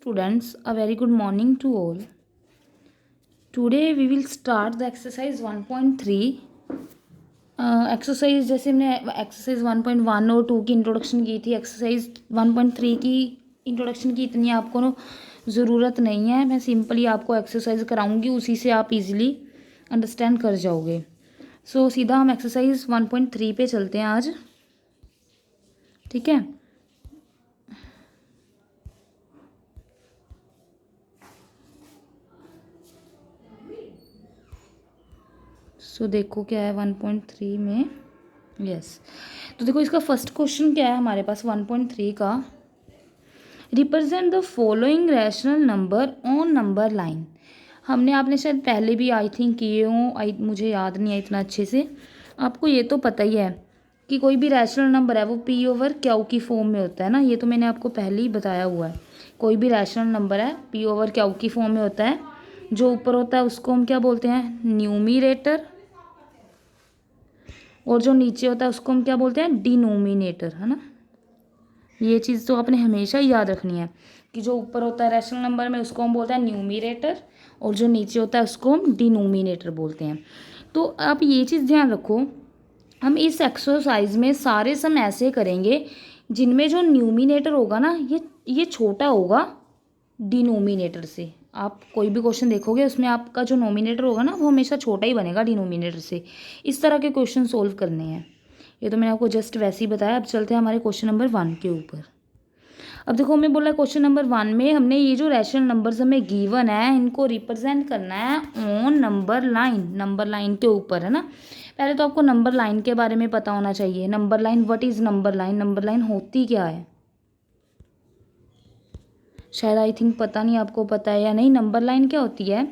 Students, a very good morning to all. Today we will start the exercise 1.3. Exercise जैसे हमने exercise 1.1 और 2 की introduction की थी, एक्सरसाइज 1.3 की इंट्रोडक्शन की इतनी आपको ज़रूरत नहीं है. मैं सिंपली आपको एक्सरसाइज कराऊंगी, उसी से आप इजीली अंडरस्टैंड कर जाओगे. सो सीधा हम एक्सरसाइज 1.3 पे चलते हैं आज. ठीक है. सो देखो क्या है 1.3 में. यस. तो देखो इसका फर्स्ट क्वेश्चन क्या है हमारे पास 1.3 का. Represent the following rational number on number line. हमने आपने शायद पहले भी आई थिंक किए हों, मुझे याद नहीं है इतना अच्छे से. आपको ये तो पता ही है कि कोई भी रैशनल नंबर है वो पी ओवर क्यू की फॉर्म में होता है ना. ये तो मैंने आपको पहले ही बताया हुआ है. कोई भी रैशनल नंबर है पी ओवर क्यू की फॉर्म में होता है. जो ऊपर होता है उसको हम क्या बोलते हैं, न्यूमिरेटर, और जो नीचे होता है उसको हम क्या बोलते हैं, डिनोमिनेटर, है ना. ये चीज़ तो आपने हमेशा ही याद रखनी है कि जो ऊपर होता है रैशनल नंबर में उसको हम बोलते हैं न्यूमिरेटर, और जो नीचे होता है उसको हम डिनोमिनेटर बोलते हैं. तो आप ये चीज़ ध्यान रखो, हम इस एक्सरसाइज में सारे सम ऐसे करेंगे जिनमें जो न्यूमिनेटर होगा ना ये छोटा होगा डिनोमिनेटर से. आप कोई भी क्वेश्चन देखोगे उसमें आपका जो नोमिनेटर होगा ना वो हमेशा छोटा ही बनेगा डिनोमिनेटर से. इस तरह के क्वेश्चन सोल्व करने हैं. ये तो मैंने आपको जस्ट वैसे ही बताया. अब चलते हैं हमारे क्वेश्चन नंबर 1 के ऊपर. अब देखो हमें बोला क्वेश्चन नंबर 1 में हमने ये जो रैशनल नंबर्स हमें गिवन है इनको रिप्रेजेंट करना है on number line. Number line के ऊपर, है ना. पहले तो आपको नंबर लाइन के बारे में पता होना चाहिए. Number line, what is number line, number line होती क्या है. शायद आई थिंक पता नहीं आपको पता है या नहीं. नंबर लाइन क्या होती है,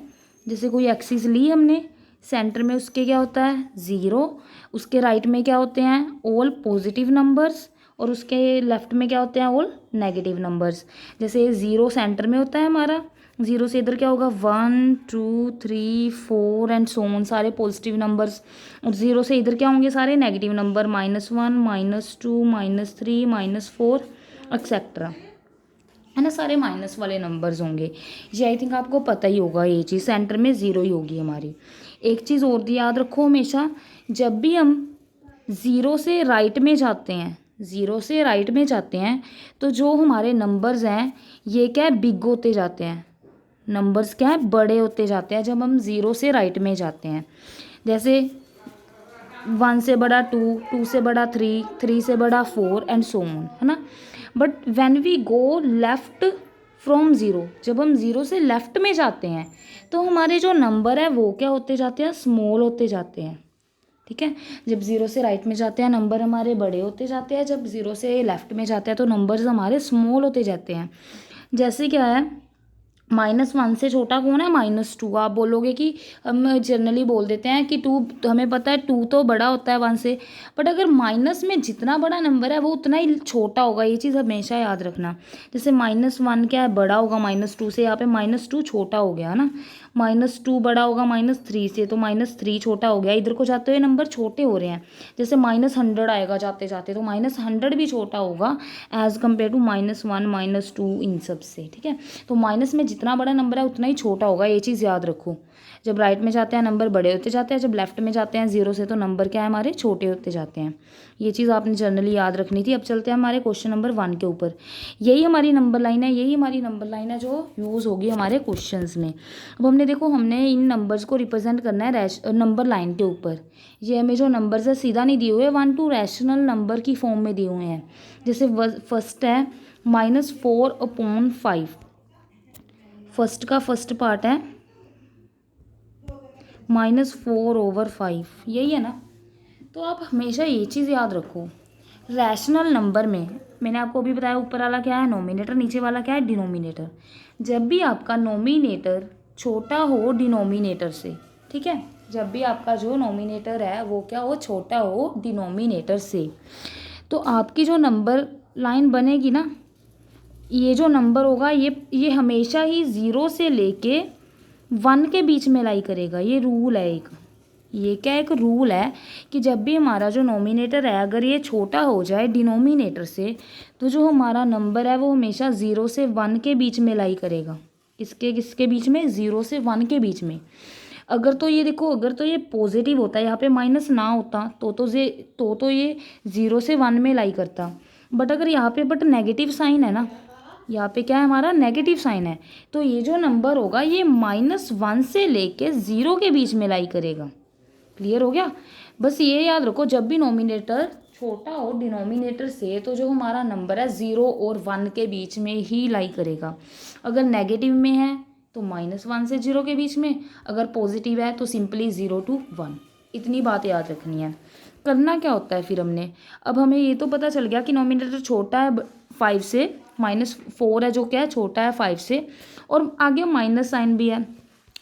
जैसे कोई एक्सिस ली हमने, सेंटर में उसके क्या होता है, ज़ीरो. उसके राइट में क्या होते हैं, ऑल पॉजिटिव नंबर्स, और उसके लेफ्ट में क्या होते हैं, ऑल नेगेटिव नंबर्स. जैसे ज़ीरो सेंटर में होता है हमारा, ज़ीरो से इधर क्या होगा 1 2 3 4 एंड सो ऑन, सारे पॉजिटिव नंबर्स. और ज़ीरो से इधर क्या होंगे, सारे नेगेटिव नंबर, -1 -2 -3 -4 एक्सेट्रा, है ना. सारे माइनस वाले नंबर्स होंगे. ये आई थिंक आपको पता ही होगा. ये चीज़ सेंटर में ज़ीरो ही होगी हमारी. एक चीज़ और याद रखो हमेशा, जब भी हम ज़ीरो से राइट में जाते हैं, ज़ीरो से राइट में जाते हैं तो जो हमारे नंबर्स हैं ये क्या है, बिग होते जाते हैं. नंबर्स क्या है, बड़े होते जाते हैं जब हम ज़ीरो से राइट में जाते हैं. जैसे 1 से बड़ा 2, 2 से बड़ा 3, 3 से बड़ा 4 एंड सो ऑन, है ना. But when we go left from zero, जब हम ज़ीरो से लेफ्ट में जाते हैं तो हमारे जो नंबर है वो क्या होते जाते हैं, स्मॉल होते जाते हैं. ठीक है. जब ज़ीरो से राइट में जाते हैं नंबर हमारे बड़े होते जाते हैं, जब ज़ीरो से लेफ्ट में जाते हैं तो नंबर्स हमारे स्मॉल होते जाते हैं. जैसे क्या है, -1 से छोटा कौन है, -2. आप बोलोगे कि हम जनरली बोल देते हैं कि 2, हमें पता है 2 तो बड़ा होता है 1 से, बट अगर माइनस में जितना बड़ा नंबर है वो उतना ही छोटा होगा. ये चीज़ हमेशा याद रखना. जैसे -1 क्या है, बड़ा होगा -2 से, यहाँ पे -2 छोटा हो गया, है ना. -2 बड़ा होगा -3 से, तो -3 छोटा हो गया. इधर को जाते हुए नंबर छोटे हो रहे हैं. जैसे -100 आएगा जाते जाते, तो -100 भी छोटा होगा एज़ कम्पेयर टू -1 -2 इन सब से. ठीक है. तो माइनस में जितना बड़ा नंबर है उतना ही छोटा होगा. ये चीज़ याद रखो. जब राइट में जाते हैं नंबर बड़े होते जाते हैं, जब लेफ्ट में जाते हैं ज़ीरो से तो नंबर क्या है हमारे छोटे होते जाते हैं. ये चीज़ आपने जनरली याद रखनी थी. अब चलते हैं हमारे क्वेश्चन नंबर 1 के ऊपर. यही हमारी नंबर लाइन है, यही हमारी नंबर लाइन है जो यूज़ होगी हमारे क्वेश्चंस में. अब हमने इन नंबर्स को रिप्रेजेंट करना है नंबर लाइन के ऊपर. ये हमें जो नंबर्स है सीधा नहीं दिए हुए, 1 2 रैशनल नंबर की फॉर्म में दिए हुए हैं. जैसे फर्स्ट है -4/5. फर्स्ट का फर्स्ट पार्ट है -4/5, यही है ना. तो आप हमेशा ये चीज़ याद रखो, रैशनल नंबर में मैंने आपको अभी बताया ऊपर वाला क्या है, नोमिनेटर, नीचे वाला क्या है, डिनोमिनेटर. जब भी आपका नोमिनेटर छोटा हो डिनोमिनेटर से, ठीक है, जब भी आपका जो नोमिनेटर है वो क्या हो, छोटा हो डिनोमिनेटर से, तो आपकी जो नंबर लाइन बनेगी ना, ये जो नंबर होगा ये हमेशा ही 0 से लेके 1 के बीच में लाई करेगा. ये रूल है एक. ये क्या एक रूल है कि जब भी हमारा जो नोमिनेटर है अगर ये छोटा हो जाए डिनोमिनेटर से, तो जो हमारा नंबर है वो हमेशा 0 से 1 के बीच में लाई करेगा। किसके किसके बीच में? 0 से 1 के बीच में। अगर तो ये देखो, अगर तो ये पॉजिटिव होता है, यहाँ पे माइनस ना होता तो ये 0 से 1 में लाई करता। बट अगर यहाँ पे नेगेटिव साइन है ना, यहाँ पे क्या है हमारा? नेगेटिव साइन है, तो ये जो नंबर होगा ये -1 से लेके 0 के बीच में लाई करेगा। क्लियर हो गया? बस ये याद रखो, जब भी नोमिनेटर छोटा हो डिनोमिनेटर से, तो जो हमारा नंबर है 0 और 1 के बीच में ही लाई करेगा। अगर नेगेटिव में है तो -1 से 0 के बीच में, अगर पॉजिटिव है तो सिंपली 0 to 1। इतनी बात याद रखनी है। करना क्या होता है फिर हमने, अब हमें ये तो पता चल गया कि नोमिनेटर छोटा है 5 से, -4 है जो क्या है छोटा है 5 से, और आगे माइनस साइन भी है।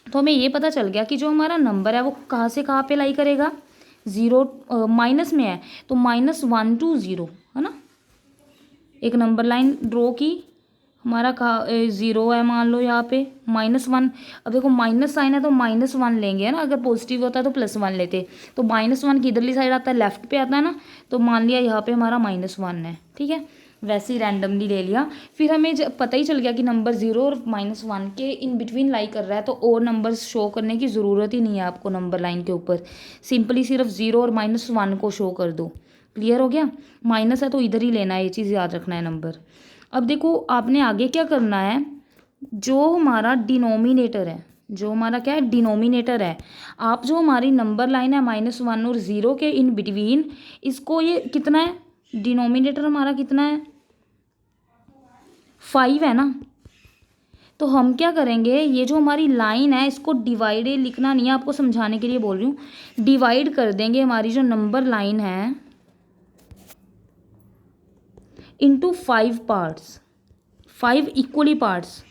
तो हमें ये पता चल गया कि जो हमारा नंबर है वो कहाँ से कहाँ पे लाई करेगा? 0 माइनस में है तो -1 to 0 है ना। एक नंबर लाइन ड्रॉ की, हमारा कहाँ 0 है मान लो यहाँ पे, -1। अब देखो माइनस साइन है तो -1 लेंगे है ना, अगर पॉजिटिव होता तो +1 लेते। तो -1 की इधरली साइड आता है, लेफ्ट पे आता है ना, तो मान लिया यहाँ पे हमारा -1 है। ठीक है, वैसे ही रैंडमली ले लिया। फिर हमें जब पता ही चल गया कि नंबर 0 और -1 के इन बिटवीन लाई कर रहा है, तो और नंबर्स शो करने की ज़रूरत ही नहीं है आपको नंबर लाइन के ऊपर। सिंपली सिर्फ 0 और -1 को शो कर दो। क्लियर हो गया? माइनस है तो इधर ही लेना है, ये चीज़ याद रखना है नंबर। अब देखो आपने आगे क्या करना है, जो हमारा डिनोमिनेटर है, जो हमारा क्या है डिनोमिनेटर है, आप जो हमारी नंबर लाइन है -1 और 0 के इन बिटवीन, इसको ये कितना है डिनोमिनेटर हमारा कितना है? 5 है ना। तो हम क्या करेंगे, ये जो हमारी लाइन है इसको डिवाइड लिखना नहीं है, आपको समझाने के लिए बोल रही हूँ। डिवाइड कर देंगे हमारी जो नंबर लाइन है इनटू 5 पार्ट्स, 5 इक्वली पार्ट्स।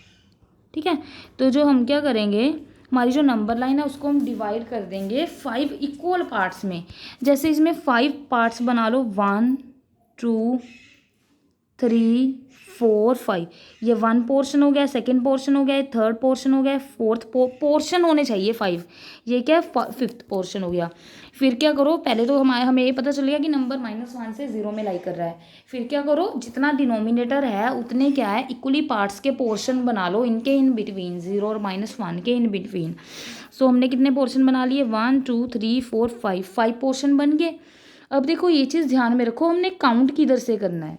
ठीक है, तो जो हम क्या करेंगे, हमारी जो नंबर लाइन है उसको हम डिवाइड कर देंगे 5 इक्वल पार्ट्स में। जैसे इसमें 5 पार्ट्स बना लो, 1 2 3 4 5। ये 1 पोर्शन हो गया, सेकंड पोर्शन हो गया, थर्ड पोर्शन हो गया, फोर्थ पोर्शन होने चाहिए 5। ये क्या है? 5th पोर्शन हो गया। फिर क्या करो, पहले तो हमें ये पता चल गया कि नंबर -1 से 0 में लाई कर रहा है। फिर क्या करो, जितना डिनोमिनेटर है उतने क्या है इक्वली पार्ट्स के पोर्शन बना लो इनके इन बिटवीन, 0 और -1 के इन बिटवीन। सो हमने कितने पोर्शन बना लिए? 1 2 3 4 5 पोर्शन बन गए। अब देखो ये चीज़ ध्यान में रखो, हमने काउंट किधर से करना है?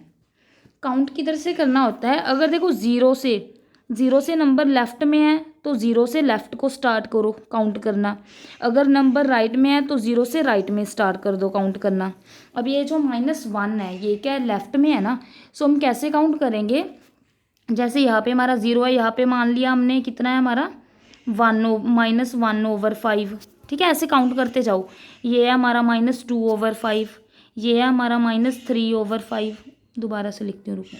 काउंट किधर से करना होता है, अगर देखो 0 से नंबर लेफ्ट में है तो 0 से लेफ्ट को स्टार्ट करो काउंट करना। अगर नंबर राइट में है तो 0 से राइट में स्टार्ट कर दो काउंट करना। अब ये जो -1 है ये क्या है? लेफ्ट में है ना। सो हम कैसे काउंट करेंगे, जैसे यहाँ पे हमारा 0 है, यहाँ पे मान लिया हमने कितना है हमारा -1/5। ठीक है, ऐसे काउंट करते जाओ। ये है हमारा -2/5, ये है हमारा -3/5। दोबारा से लिखती हूँ, रुको।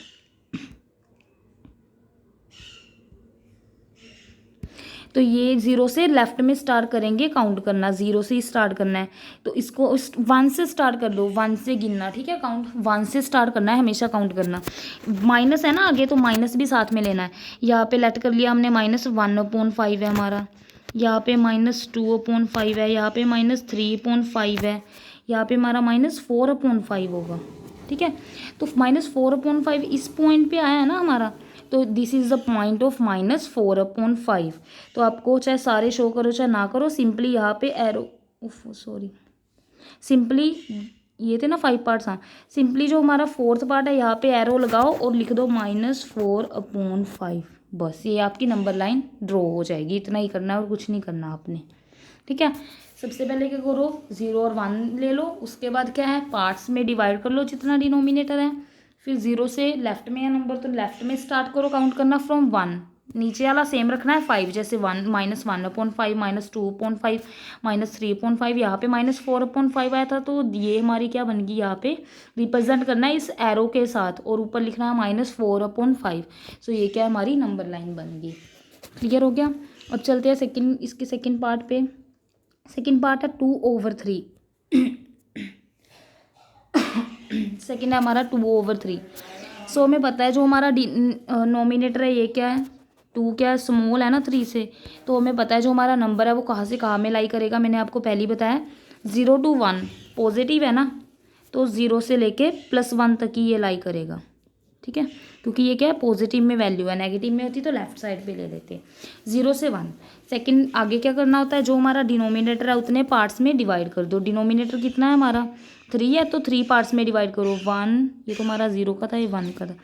तो ये 0 से लेफ्ट में स्टार्ट करेंगे काउंट करना, 0 से ही स्टार्ट करना है। तो इसको 1 से स्टार्ट कर लो, 1 से गिनना। ठीक है, काउंट 1 से स्टार्ट करना है हमेशा काउंट करना। माइनस है ना आगे, तो माइनस भी साथ में लेना है। यहाँ पे लेट कर लिया हमने -1/5 है हमारा, यहाँ पे -2/5 है, यहाँ पे -3/5 है, यहाँ पे हमारा -4/5 होगा। ठीक है, तो -4/5 इस पॉइंट पे आया है ना हमारा, तो this is the point of -4/5। तो आपको चाहे सारे शो करो चाहे ना करो, सिंपली यहाँ पे एरो, सिंपली ये थे ना 5 पार्ट्स, हाँ, सिंपली जो हमारा 4th पार्ट है यहाँ पे एरो लगाओ और लिख दो -4/5। बस ये आपकी नंबर लाइन ड्रॉ हो जाएगी। इतना ही करना है और कुछ नहीं करना आपने। ठीक है, सबसे पहले क्या करो, 0 और 1 ले लो, उसके बाद क्या है पार्ट्स में डिवाइड कर लो जितना डिनोमिनेटर है। फिर 0 से लेफ्ट में है नंबर तो लेफ्ट में स्टार्ट करो काउंट करना फ्रॉम 1। नीचे वाला सेम रखना है 5, जैसे 1 -1/5 -2/5 -3/5। यहाँ पे -4/5 आया था, तो ये हमारी क्या बन गई, यहाँ पे रिप्रेजेंट करना है इस एरो के साथ और ऊपर लिखना है -4/5। सो ये क्या हमारी नंबर लाइन बन गई। क्लियर हो गया? अब चलते हैं इसके सेकेंड पार्ट पे। सेकेंड पार्ट है 2/3। सेकेंड है हमारा 2/3। सो हमें पता है जो हमारा नोमिनेटर है ये क्या है, 2 क्या है, स्मॉल है ना 3 से। तो हमें पता है जो हमारा नंबर है वो कहाँ से कहाँ में लाई करेगा, मैंने आपको पहले ही बताया। 0 to 1 पॉजिटिव है ना, तो 0 से लेके +1 तक ही ये लाई करेगा, ठीक है, क्योंकि ये क्या है पॉजिटिव में वैल्यू है, नेगेटिव में होती तो लेफ्ट साइड पे ले लेते। 0 से 1। सेकंड आगे क्या करना होता है, जो हमारा डिनोमिनेटर है उतने पार्ट्स में डिवाइड कर दो। डिनोमिनेटर कितना है हमारा 3 है, तो 3 पार्ट्स में डिवाइड करो। 1, ये तो हमारा 0 का था, ये 1 का था।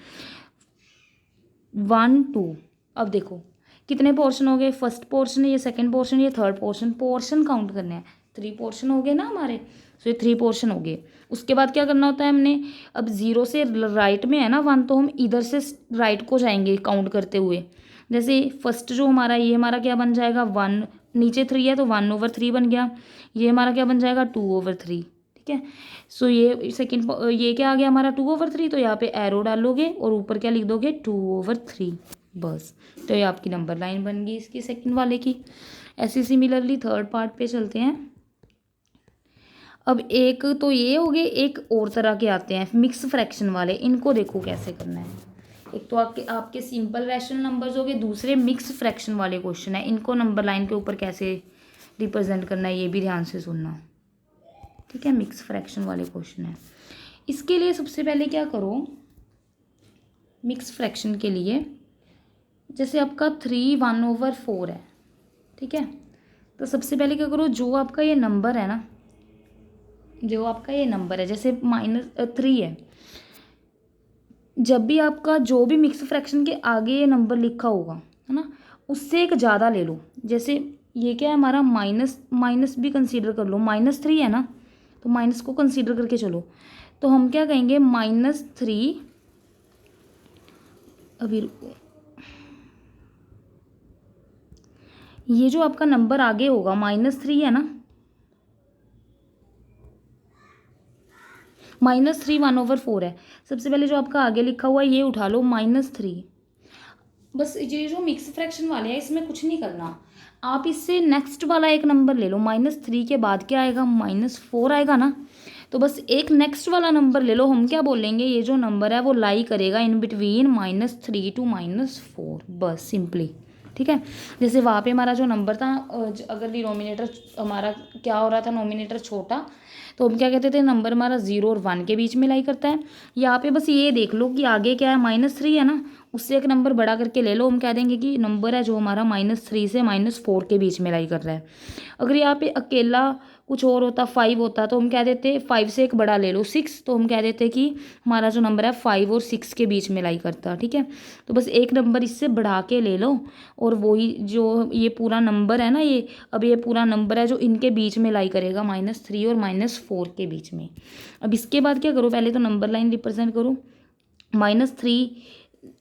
1 2। अब देखो कितने पोर्शन हो गए, फर्स्ट पोर्शन, ये सेकंड पोर्शन, ये थर्ड पोर्शन। पोर्शन काउंट करने हैं, 3 पोर्शन हो गए ना हमारे, तो ये 3 पोर्शन हो गए। उसके बाद क्या करना होता है हमने, अब 0 से राइट में है ना 1, तो हम इधर से राइट को जाएंगे काउंट करते हुए। जैसे फर्स्ट जो हमारा, ये हमारा क्या बन जाएगा 1, नीचे 3 है तो 1/3 बन गया। ये हमारा क्या बन जाएगा 2/3, ठीक है। सो ये सेकंड, ये क्या आ गया हमारा 2/3, तो यहाँ पे एरो डालोगे और ऊपर क्या लिख दोगे 2/3, बस। तो ये आपकी नंबर लाइन बन गई इसकी सेकंड वाले की। ऐसे सिमिलरली थर्ड पार्ट पे चलते हैं। अब एक तो ये हो गए, एक और तरह के आते हैं मिक्स फ्रैक्शन वाले, इनको देखो कैसे करना है। एक तो आपके सिंपल रैशनल नंबर्स हो गए, दूसरे मिक्स फ्रैक्शन वाले क्वेश्चन है, इनको नंबर लाइन के ऊपर कैसे रिप्रेजेंट करना है ये भी ध्यान से सुनना, ठीक है। मिक्स फ्रैक्शन वाले क्वेश्चन है। इसके लिए सबसे पहले क्या करो, मिक्स फ्रैक्शन के लिए जैसे आपका 3 1/4 है, ठीक है। तो सबसे पहले क्या करो, जो आपका ये नंबर है ना, जो आपका ये नंबर है जैसे -3 है, जब भी आपका जो भी मिक्स फ्रैक्शन के आगे ये नंबर लिखा होगा है ना, उससे एक ज़्यादा ले लो। जैसे ये क्या है हमारा माइनस भी कंसीडर कर लो, -3 है ना, तो माइनस को कंसीडर करके चलो। तो हम क्या कहेंगे -3, अभी रुको, ये जो आपका नंबर आगे होगा -3 है ना, -3 1/4 है। सबसे पहले जो आपका आगे लिखा हुआ है ये उठा लो -3। बस ये जो मिक्स फ्रैक्शन वाले हैं इसमें कुछ नहीं करना, आप इससे नेक्स्ट वाला एक नंबर ले लो। -3 के बाद क्या आएगा -4 आएगा ना, तो बस एक नेक्स्ट वाला नंबर ले लो। हम क्या बोलेंगे, ये जो नंबर है वो लाई करेगा इन बिटवीन -3 to -4, बस सिंपली, ठीक है। जैसे वहाँ पे हमारा जो नंबर था, अगर डिनोमिनेटर हमारा क्या हो रहा था, नोमिनेटर छोटा, तो हम क्या कहते थे नंबर हमारा 0 और 1 के बीच में लाई करता है। यहाँ पे बस ये देख लो कि आगे क्या है -3 है ना, उससे एक नंबर बड़ा करके ले लो। हम कह देंगे कि नंबर है जो हमारा -3 से -4 के बीच में लाई कर रहा है। अगर यहाँ पे अकेला कुछ और होता, 5 होता, तो हम कह देते 5 से एक बड़ा ले लो 6, तो हम कह देते कि हमारा जो नंबर है 5 और 6 के बीच में लाई करता, ठीक है। तो बस एक नंबर इससे बढ़ा के ले लो, और वही जो ये पूरा नंबर है ना, ये अब ये पूरा नंबर है जो इनके बीच में लाई करेगा -3 और -4 के बीच में। अब इसके बाद क्या करो, पहले तो नंबर लाइन रिप्रेजेंट करो। -3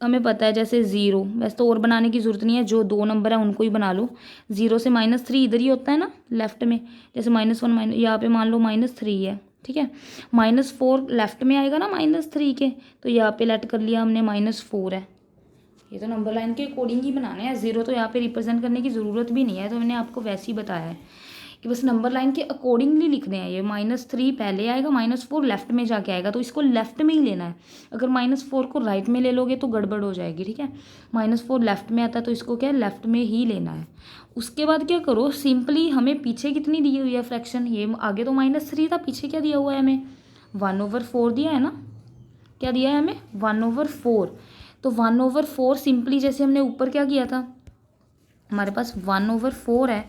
हमें पता है जैसे 0, वैसे तो और बनाने की ज़रूरत नहीं है, जो 2 नंबर है उनको ही बना लो। 0 से -3 इधर ही होता है ना लेफ्ट में, जैसे -1 यहाँ पे मान लो -3 है, ठीक है। -4 लेफ्ट में आएगा ना -3 के, तो यहाँ पे लेट कर लिया हमने -4 है। ये तो नंबर लाइन के अकॉर्डिंग ही बनाने हैं, 0 तो यहाँ पे रिप्रेजेंट करने की ज़रूरत भी नहीं है, तो मैंने आपको वैसे ही बताया है कि बस नंबर लाइन के अकॉर्डिंगली लिखने हैं। ये -3 पहले आएगा, -4 लेफ्ट में जाके आएगा, तो इसको लेफ्ट में ही लेना है। अगर -4 को राइट में ले लोगे तो गड़बड़ हो जाएगी, ठीक है। -4 लेफ्ट में आता है, तो इसको क्या है लेफ्ट में ही लेना है। उसके बाद क्या करो, सिंपली हमें पीछे कितनी दी हुई है फ्रैक्शन, ये आगे तो -3 था, पीछे क्या दिया हुआ है हमें 1/4 दिया है ना, क्या दिया है हमें 1/4। तो 1/4 सिंपली जैसे हमने ऊपर क्या किया था, हमारे पास 1/4 है,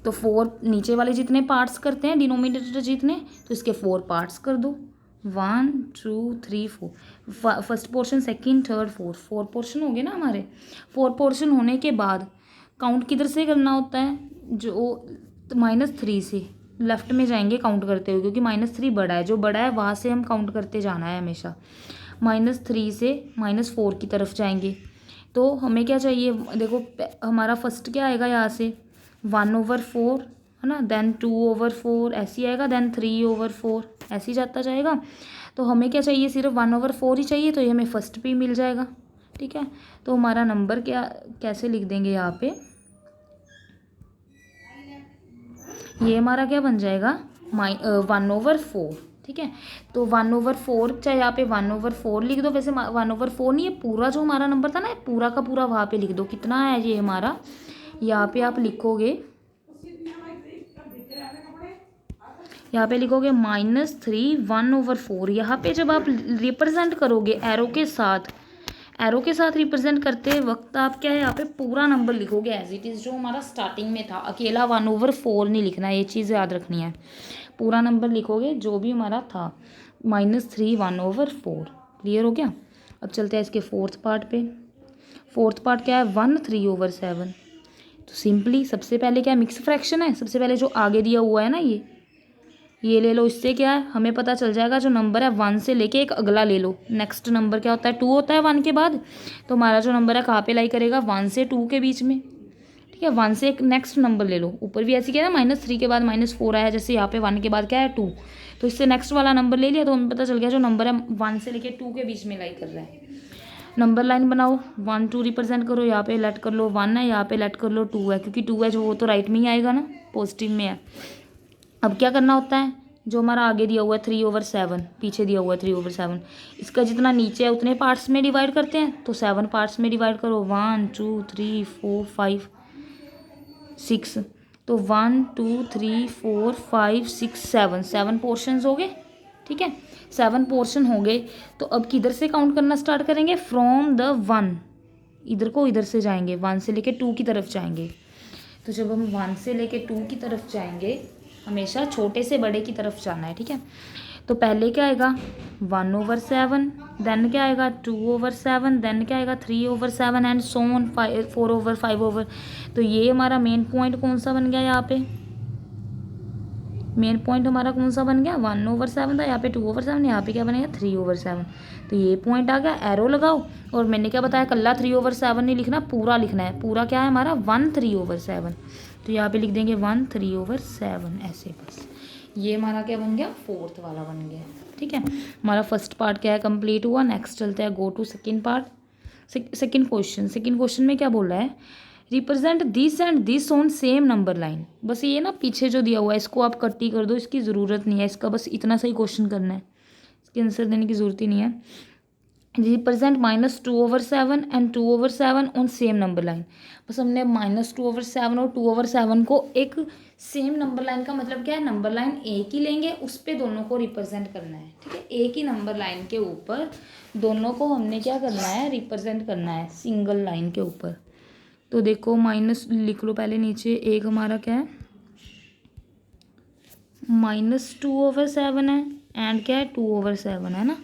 तो 4 नीचे वाले जितने पार्ट्स करते हैं डिनोमिनेटर जितने, तो इसके 4 पार्ट्स कर दो, 1 2 3 4, first portion second third fourth, 4 portion हो गए ना हमारे। 4 पोर्शन होने के बाद काउंट किधर से करना होता है, जो -3 से लेफ्ट में जाएंगे काउंट करते हुए, क्योंकि -3 बड़ा है, जो बड़ा है वहाँ से हम काउंट करते जाना है हमेशा। -3 से -4 की तरफ जाएंगे, तो हमें क्या चाहिए, देखो हमारा फर्स्ट क्या आएगा यहाँ से 1/4 है ना, देन 2/4 ऐसे ही आएगा, देन 3/4 ऐसे ही जाता जाएगा। तो हमें क्या चाहिए, सिर्फ 1/4 ही चाहिए, तो ये हमें फर्स्ट पे ही मिल जाएगा, ठीक है। तो हमारा नंबर क्या कैसे लिख देंगे यहाँ पे, ये हमारा क्या बन जाएगा 1/4, ठीक है। तो 1/4 चाहे यहाँ पे 1/4 लिख दो, वैसे 1/4 नहीं, ये पूरा जो हमारा नंबर था ना, पूरा का पूरा वहाँ पे लिख दो, कितना है ये हमारा, यहाँ पे आप लिखोगे यहाँ पे लिखोगे -3 1/4। यहाँ पे जब आप रिप्रेजेंट करोगे एरो के साथ रिप्रेजेंट करते वक्त आप क्या है यहाँ पे पूरा नंबर लिखोगे एज इट इज़, जो हमारा स्टार्टिंग में था। अकेला 1/4 नहीं लिखना है, ये चीज़ याद रखनी है। पूरा नंबर लिखोगे जो भी हमारा था, -3 1/4। क्लियर हो गया। अब चलते हैं इसके फोर्थ पार्ट पे। फोर्थ पार्ट क्या है, 1 3/7। तो सिंपली सबसे पहले क्या है, मिक्स फ्रैक्शन है। सबसे पहले जो आगे दिया हुआ है ना, ये ले लो। इससे क्या है, हमें पता चल जाएगा जो नंबर है 1 से लेके एक अगला ले लो। नेक्स्ट नंबर क्या होता है, 2 होता है 1 के बाद। तो हमारा जो नंबर है कहाँ पे लाई करेगा, 1 से 2 के बीच में। ठीक है, 1 से एक नेक्स्ट नंबर ले लो। ऊपर भी ऐसे क्या है ना, -3 के बाद -4 आया, जैसे यहाँ पे 1 के बाद क्या है 2। तो इससे नेक्स्ट वाला नंबर ले लिया, तो हमें पता चल गया जो नंबर है 1 से लेके 2 के बीच में लाई कर रहा है। नंबर लाइन बनाओ, 1 2 रिप्रेजेंट करो। यहाँ पे लेट कर लो 1 है, यहाँ पे लेट कर लो 2 है, क्योंकि 2 है जो वो तो राइट में ही आएगा ना, पॉजिटिव में है। अब क्या करना होता है, जो हमारा आगे दिया हुआ है 3/7, पीछे दिया हुआ है 3/7, इसका जितना नीचे है उतने पार्ट्स में डिवाइड करते हैं। तो 7 पार्ट्स में डिवाइड करो, 1 2 3 4 5 6। तो 1 2 3 4 5 6 7 पोर्शंस हो गए। ठीक है, 7 पोर्शन हो गए। तो अब किधर से काउंट करना स्टार्ट करेंगे, फ्रॉम द 1। इधर को इधर से जाएंगे, 1 से लेके 2 की तरफ जाएंगे। तो जब हम 1 से लेके 2 की तरफ जाएंगे, हमेशा छोटे से बड़े की तरफ जाना है। ठीक है, तो पहले क्या आएगा 1/7, देन क्या आएगा 2/7, देन क्या आएगा 3/7 एंड सो ऑन 4/5। तो ये हमारा मेन पॉइंट कौन सा बन गया, यहाँ पे मेन पॉइंट हमारा कौन सा बन गया, 1/7 था, यहाँ पे 2/7, यहाँ पे क्या बनेगा 3/7। तो ये पॉइंट आ गया, एरो लगाओ। और मैंने क्या बताया, कल्ला 3/7 नहीं लिखना, पूरा लिखना है। पूरा क्या है हमारा 1 3/7। तो यहाँ पे लिख देंगे 1 3/7 ऐसे। बस ये हमारा क्या बन गया, फोर्थ वाला बन गया। ठीक है, हमारा फर्स्ट पार्ट क्या है, कंप्लीट हुआ। नेक्स्ट चलते हैं, go to second part, second question. Second question में क्या बोल रहा है, represent this and this on same number line. बस ये ना पीछे जो दिया हुआ है इसको आप कट्टी कर दो, इसकी ज़रूरत नहीं है। इसका बस इतना सही क्वेश्चन करना है, इसके आंसर देने की ज़रूरत ही नहीं है। Represent -2/7 and 2/7 on same number line. बस हमने -2/7 और 2/7 को एक सेम नंबर लाइन का मतलब क्या है, नंबर लाइन एक ही लेंगे, उस पर दोनों को रिप्रेजेंट करना है। ठीक है, एक ही नंबर लाइन के ऊपर दोनों को हमने क्या करना है, रिप्रेजेंट करना है सिंगल लाइन के ऊपर। तो देखो माइनस लिख लो पहले नीचे, एक हमारा क्या है -2/7 है एंड क्या है 2/7 है ना।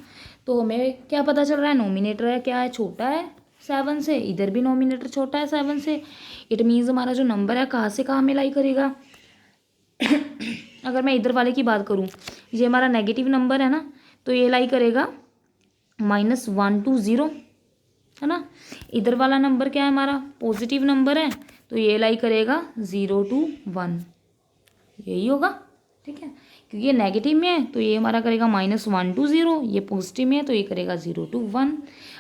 तो हमें क्या पता चल रहा है, नोमिनेटर है क्या है, छोटा है 7 से। इधर भी नोमिनेटर छोटा है 7 से। इट मीन्स हमारा जो नंबर है कहाँ से कहाँ में लाई करेगा। अगर मैं इधर वाले की बात करूँ, ये हमारा नेगेटिव नंबर है ना, तो ये लाई करेगा -1 to 0 है ना। इधर वाला नंबर क्या है हमारा, पॉजिटिव नंबर है, तो ये लाई करेगा 0 to 1, यही होगा। ठीक है, क्योंकि ये नेगेटिव में है तो ये हमारा करेगा -1 to 0, ये पॉजिटिव में है तो ये करेगा 0 to 1।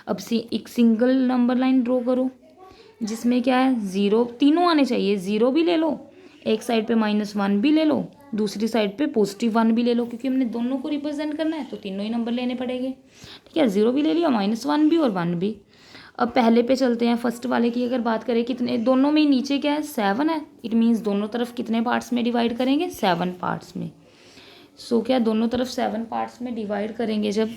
अब एक सिंगल नंबर लाइन ड्रॉ करो जिसमें क्या है 0, तीनों आने चाहिए। 0 भी ले लो, एक साइड पे -1 भी ले लो, दूसरी साइड पे +1 भी ले लो, क्योंकि हमने दोनों को रिप्रेजेंट करना है तो तीनों ही नंबर लेने पड़ेंगे। ठीक है, 0 भी ले लिया, -1 भी और 1 भी। अब पहले पे चलते हैं, फर्स्ट वाले की अगर बात करें, कितने दोनों में नीचे क्या है 7 है। इट मीन्स दोनों तरफ कितने पार्ट्स में डिवाइड करेंगे, 7 पार्ट्स में। सो क्या दोनों तरफ 7 पार्ट्स में डिवाइड करेंगे जब,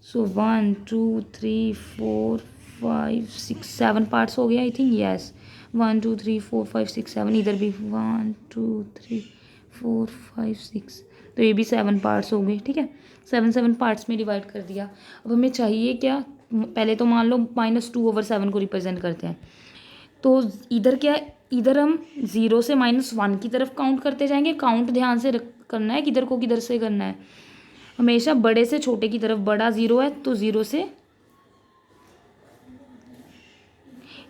सो 1 2 3 4 5 6 7 पार्ट्स हो गया आई थिंक, यस 1 2 3 4 5 6 7। इधर भी 1 2 3 4 5 6, तो ये भी 7 पार्ट्स हो गए। ठीक है, 7 पार्ट्स में डिवाइड कर दिया। अब हमें चाहिए क्या, पहले तो मान लो -2/7 को रिप्रेजेंट करते हैं, तो इधर क्या, इधर हम 0 से -1 की तरफ काउंट करते जाएंगे। काउंट ध्यान से करना है, किधर को किधर से करना है, हमेशा बड़े से छोटे की तरफ। बड़ा 0 है तो 0 से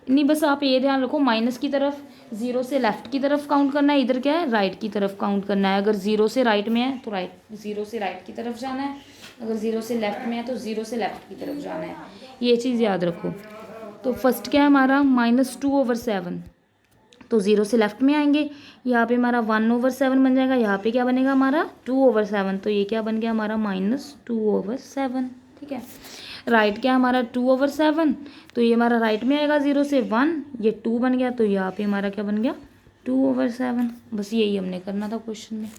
नहीं, बस आप ये ध्यान रखो माइनस की तरफ 0 से लेफ्ट की तरफ काउंट करना है, इधर क्या है राइट की तरफ काउंट करना है। अगर 0 से राइट में है तो 0 से राइट की तरफ जाना है, अगर 0 से लेफ्ट में है तो 0 से लेफ्ट की तरफ जाना है। ये चीज़ याद रखो। तो फर्स्ट क्या है हमारा -2/7, तो 0 से लेफ्ट में आएंगे, यहाँ पे हमारा 1/7 बन जाएगा, यहाँ पे क्या बनेगा हमारा 2/7, तो ये क्या बन गया हमारा -2/7। ठीक है, राइट क्या हमारा 2/7, तो ये हमारा राइट में आएगा 0 से 1, ये 2 बन गया, तो यहाँ पे हमारा क्या बन गया 2/7। बस यही हमने करना था क्वेश्चन में।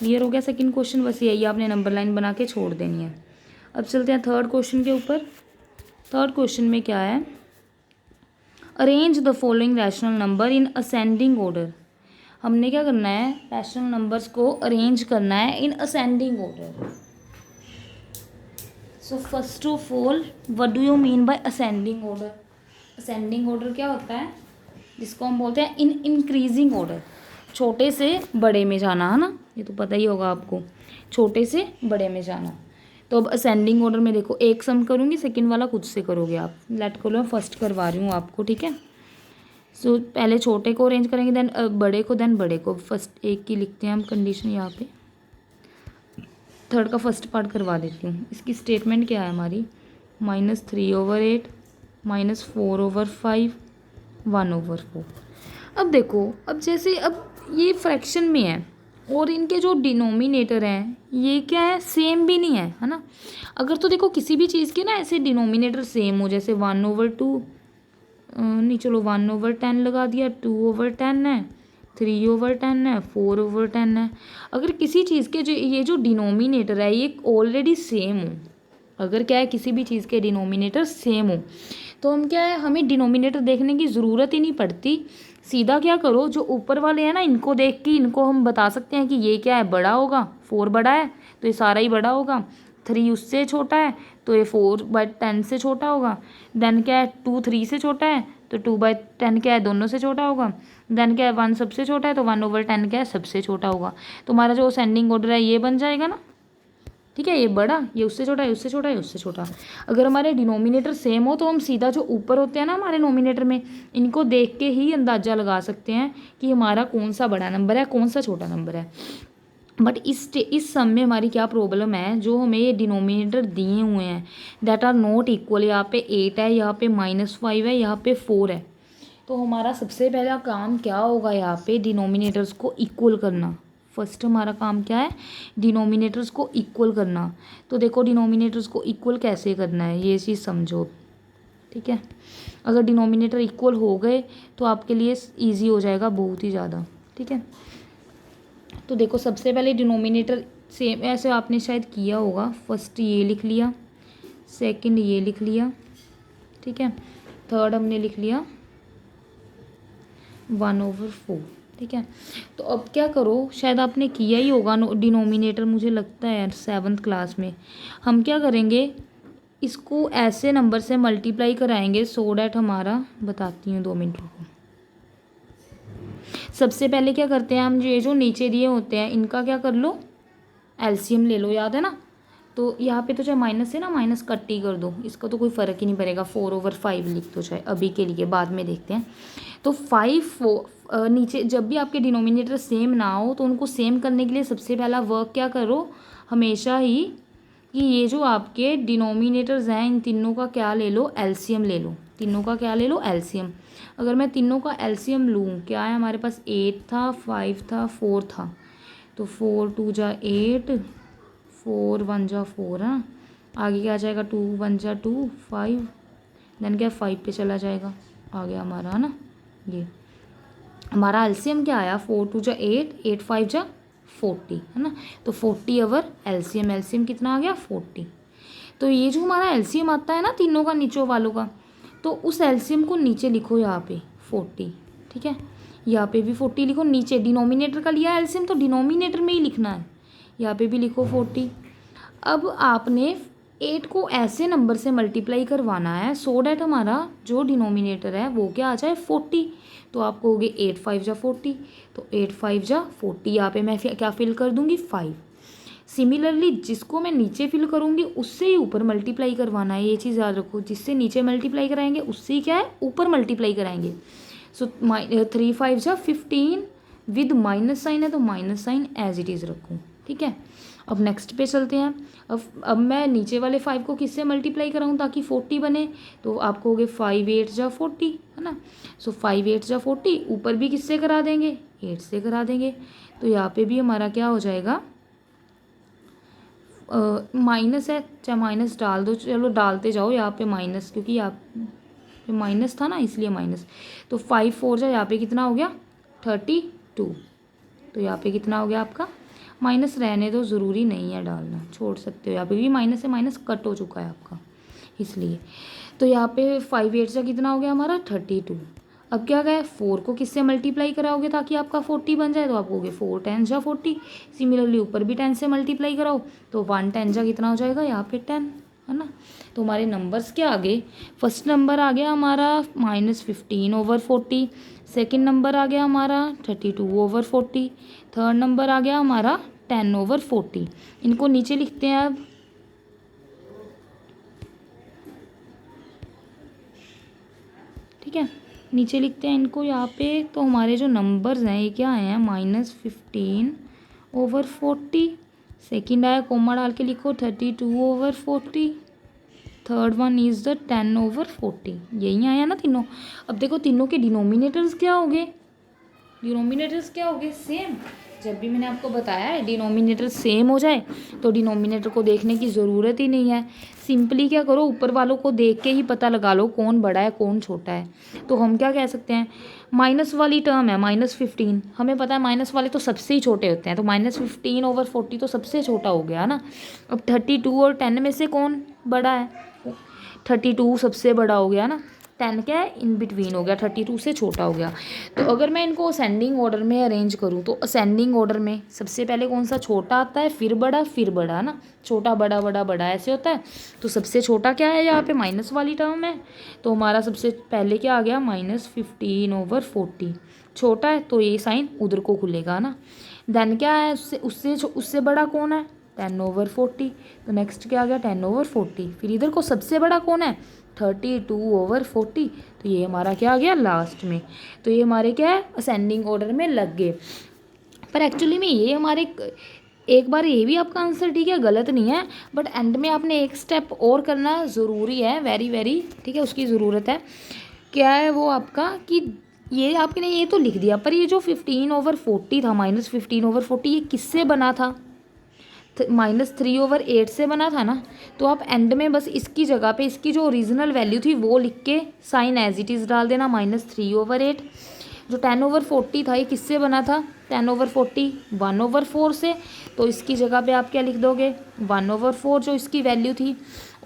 क्लियर हो गया सेकंड क्वेश्चन, बस यही आपने नंबर लाइन बना के छोड़ देनी है। अब चलते हैं थर्ड क्वेश्चन के ऊपर। थर्ड क्वेश्चन में क्या है, arrange the following rational number in ascending order. हमने क्या करना है, रैशनल नंबर्स को अरेंज करना है in ascending order. So first of all what do you mean by ascending order. Ascending order क्या होता है, जिसको हम बोलते हैं इन इंक्रीजिंग ऑर्डर, छोटे से बड़े में जाना, है ना, ये तो पता ही होगा आपको, छोटे से बड़े में जाना। तो अब असेंडिंग ऑर्डर में देखो, एक सम करूँगी, सेकंड वाला खुद से करोगे आप। लेट को लो, फर्स्ट करवा रही हूँ आपको, ठीक है। सो पहले छोटे को अरेंज करेंगे, देन बड़े को, देन बड़े को। फर्स्ट एक की लिखते हैं हम कंडीशन यहाँ पे, थर्ड का फर्स्ट पार्ट करवा देती हूँ। इसकी स्टेटमेंट क्या है हमारी, -3/8 -4/5 1/4। अब देखो, अब जैसे अब ये फ्रैक्शन में है और इनके जो डिनोमिनेटर हैं ये क्या है, सेम भी नहीं है ना। अगर तो देखो किसी भी चीज़ के ना ऐसे डिनोमिनेटर सेम हो, जैसे 1/2, नहीं चलो 1/10 लगा दिया, 2/10 है, 3/10 है, 4/10 है। अगर किसी चीज़ के जो ये जो डिनोमिनेटर है ये ऑलरेडी सेम हो, अगर क्या है किसी भी चीज़ के डिनोमिनेटर सेम हो, तो हम क्या है, हमें डिनोमिनेटर देखने की ज़रूरत ही नहीं पड़ती। सीधा क्या करो, जो ऊपर वाले हैं ना इनको देख के इनको हम बता सकते हैं कि ये क्या है, बड़ा होगा, 4 बड़ा है तो ये सारा ही बड़ा होगा, 3 उससे छोटा है तो ये 4/10 से छोटा होगा, देन क्या है 2 3 से छोटा है तो 2/10 क्या है, दोनों से छोटा होगा, देन क्या है 1 सबसे छोटा है तो 1/10 क्या है, सबसे छोटा होगा। तो हमारा जो असेंडिंग ऑर्डर है ये बन जाएगा ना, ठीक है। ये बड़ा, ये उससे छोटा, ये उससे छोटा, ये उससे छोटा। अगर हमारे डिनोमिनेटर सेम हो तो हम सीधा जो ऊपर होते हैं ना हमारे नोमिनेटर में, इनको देख के ही अंदाज़ा लगा सकते हैं कि हमारा कौन सा बड़ा नंबर है, कौन सा छोटा नंबर है। बट इस सम में हमारी क्या प्रॉब्लम है, जो हमें ये डिनोमिनेटर दिए हुए हैं दैट आर नॉट इक्वल, यहाँ पे 8 है, यहाँ पे -5 है, यहाँ पे 4 है। तो हमारा सबसे पहला काम क्या होगा, यहाँ पे डिनोमिनेटर्स को इक्वल करना। फर्स्ट हमारा काम क्या है, डिनोमिनेटर्स को इक्वल करना। तो देखो डिनोमिनेटर्स को इक्वल कैसे करना है ये चीज़ समझो, ठीक है। अगर डिनोमिनेटर इक्वल हो गए तो आपके लिए ईजी हो जाएगा बहुत ही ज़्यादा, ठीक है। तो देखो सबसे पहले डिनोमिनेटर सेम ऐसे आपने शायद किया होगा, फर्स्ट ये लिख लिया, सेकंड ये लिख लिया, ठीक है, थर्ड हमने लिख लिया 1/4, ठीक है। तो अब क्या करो, शायद आपने किया ही होगा डिनोमिनेटर, मुझे लगता है 7th क्लास में। हम क्या करेंगे, इसको ऐसे नंबर से मल्टीप्लाई कराएंगे सो डैट हमारा, बताती हूँ 2 मिनट रुको। सबसे पहले क्या करते हैं हम, ये जो नीचे दिए होते हैं इनका क्या कर लो, एलसीएम ले लो, याद है ना। तो यहाँ पे तो चाहे माइनस है ना, माइनस कट ही कर दो, इसका तो कोई फ़र्क ही नहीं पड़ेगा, 4/5 लिख दो चाहे, अभी के लिए, बाद में देखते हैं। तो 5 नीचे जब भी आपके डिनोमिनेटर सेम ना हो तो उनको सेम करने के लिए सबसे पहला वर्क क्या करो हमेशा ही, कि ये जो आपके डिनोमिनेटर्स हैं इन तीनों का क्या ले लो, एलसीएम ले लो। तीनों का क्या ले लो, एलसीएम। अगर मैं तीनों का एलसीएम लूँ, क्या है हमारे पास, 8 था, 5 था, 4 था, तो 4 2 जा 8, 4 1 जा 4, हाँ। आगे क्या आ जाएगा, 2 1 जा 2 5, देन क्या 5 पे चला जाएगा, आ गया हमारा, है ना। ये हमारा एलसीएम क्या आया, 4 2 जा 8, 8 5 जा 40, है ना। तो 40 अवर एलसीएम, एलसीएम कितना आ गया, 40। तो ये जो हमारा एलसीएम आता है ना तीनों का, नीचों वालों का, तो उस एलसीएम को नीचे लिखो यहाँ पे 40, ठीक है। यहाँ पे भी 40 लिखो, नीचे डिनोमिनेटर का लिया एलसीएम तो डिनोमिनेटर में ही लिखना है, यहाँ पे भी लिखो 40। अब आपने 8 को ऐसे नंबर से मल्टीप्लाई करवाना है सो डैट हमारा जो डिनोमिनेटर है वो क्या आ जाए, 40। तो आप कहोगे 8 5 जा 40, तो 8 5 जा 40, यहाँ पे मैं क्या फिल कर दूँगी, 5। सिमिलरली जिसको मैं नीचे फिल करूँगी उससे ही ऊपर मल्टीप्लाई करवाना है, ये चीज़ याद रखो, जिससे नीचे मल्टीप्लाई कराएंगे उससे ही क्या है, ऊपर मल्टीप्लाई कराएंगे। सो 3 5 जा 15, विद माइनस साइन है तो minus sign as it is रखूँ, ठीक है। अब नेक्स्ट पे चलते हैं। अब मैं नीचे वाले 5 को किससे मल्टीप्लाई कराऊँ ताकि 40 बने, तो आपको हो गए 5 8 जा 40, है ना। सो 5 8 जा 40, ऊपर भी किससे करा देंगे, 8 से करा देंगे। तो यहाँ पे भी हमारा क्या हो जाएगा, माइनस है, चाहे माइनस डाल दो, चलो डालते जाओ यहाँ पे माइनस, क्योंकि यहाँ पे माइनस था ना इसलिए माइनस। तो 5 4 जा यहाँ पे कितना हो गया, 32, तो यहाँ पे कितना हो गया आपका माइनस रहने दो, ज़रूरी नहीं है डालना, छोड़ सकते हो यहाँ पे भी। माइनस से माइनस कट हो चुका है आपका, इसलिए। तो यहाँ पे 5 8 से कितना हो गया हमारा 32। अब क्या गया, 4 को किससे मल्टीप्लाई कराओगे ताकि आपका 40 बन जाए, तो आप कहोगे 4 10 जा 40। सिमिलरली ऊपर भी 10 से मल्टीप्लाई कराओ तो 1 10 जा कितना हो जाएगा यहाँ पे 10, है ना। तो हमारे नंबर्स क्या आ गए, फर्स्ट नंबर आ गया हमारा -15/40, सेकंड नंबर आ गया हमारा 32/40, थर्ड नंबर आ गया हमारा 10/40। इनको नीचे लिखते हैं अब, ठीक है, नीचे लिखते हैं इनको यहाँ पे। तो हमारे जो नंबर्स हैं ये क्या आए हैं, -15/40, सेकेंड आया कोमा डाल के लिखो 32/40, थर्ड वन इज़ द 10/40। यही आया ना तीनों। अब देखो तीनों के डिनोमिनेटर्स क्या हो गए, डिनोमिनेटर्स क्या हो गए, सेम। जब भी मैंने आपको बताया है डिनोमिनेटर सेम हो जाए तो डिनोमिनेटर को देखने की ज़रूरत ही नहीं है। सिंपली क्या करो, ऊपर वालों को देख के ही पता लगा लो कौन बड़ा है कौन छोटा है। तो हम क्या कह सकते हैं, माइनस वाली टर्म है -15, हमें पता है माइनस वाले तो सबसे ही छोटे होते हैं, तो -15/40 तो सबसे छोटा हो गया ना। अब 32 और 10 में से कौन बड़ा है, 32 सबसे बड़ा हो गया ना, 10 क्या है इन बिटवीन हो गया, 32 से छोटा हो गया। तो अगर मैं इनको असेंडिंग ऑर्डर में अरेंज करूँ तो असेंडिंग ऑर्डर में सबसे पहले कौन सा, छोटा आता है, फिर बड़ा ना, छोटा बड़ा बड़ा बड़ा ऐसे होता है। तो सबसे छोटा क्या है यहाँ पे, माइनस वाली टर्म है। तो हमारा सबसे पहले क्या आ गया, -15/40, छोटा है तो ये साइन उधर को खुलेगा ना। देन क्या है, उससे बड़ा कौन है, 10/40। तो नेक्स्ट क्या आ गया 10/40, फिर इधर को सबसे बड़ा कौन है 32/40। तो ये हमारा क्या आ गया लास्ट में। तो ये हमारे क्या है असेंडिंग ऑर्डर में लग गए। पर एक्चुअली में ये हमारे एक बार ये भी आपका आंसर ठीक है, गलत नहीं है, बट एंड में आपने एक स्टेप और करना ज़रूरी है, वेरी वेरी, ठीक है, उसकी ज़रूरत है। क्या है वो आपका, कि ये आपने ये तो लिख दिया, पर ये जो 15/40 था, -15/40, ये किससे बना था, -3/8 से बना था ना। तो आप एंड में बस इसकी जगह पे इसकी जो ओरिजिनल वैल्यू थी वो लिख के साइन एज इट इज़ डाल देना, -3/8। जो 10/40 था ये किससे बना था, 10/40 1/4 से। तो इसकी जगह पे आप क्या लिख दोगे 1/4 जो इसकी वैल्यू थी।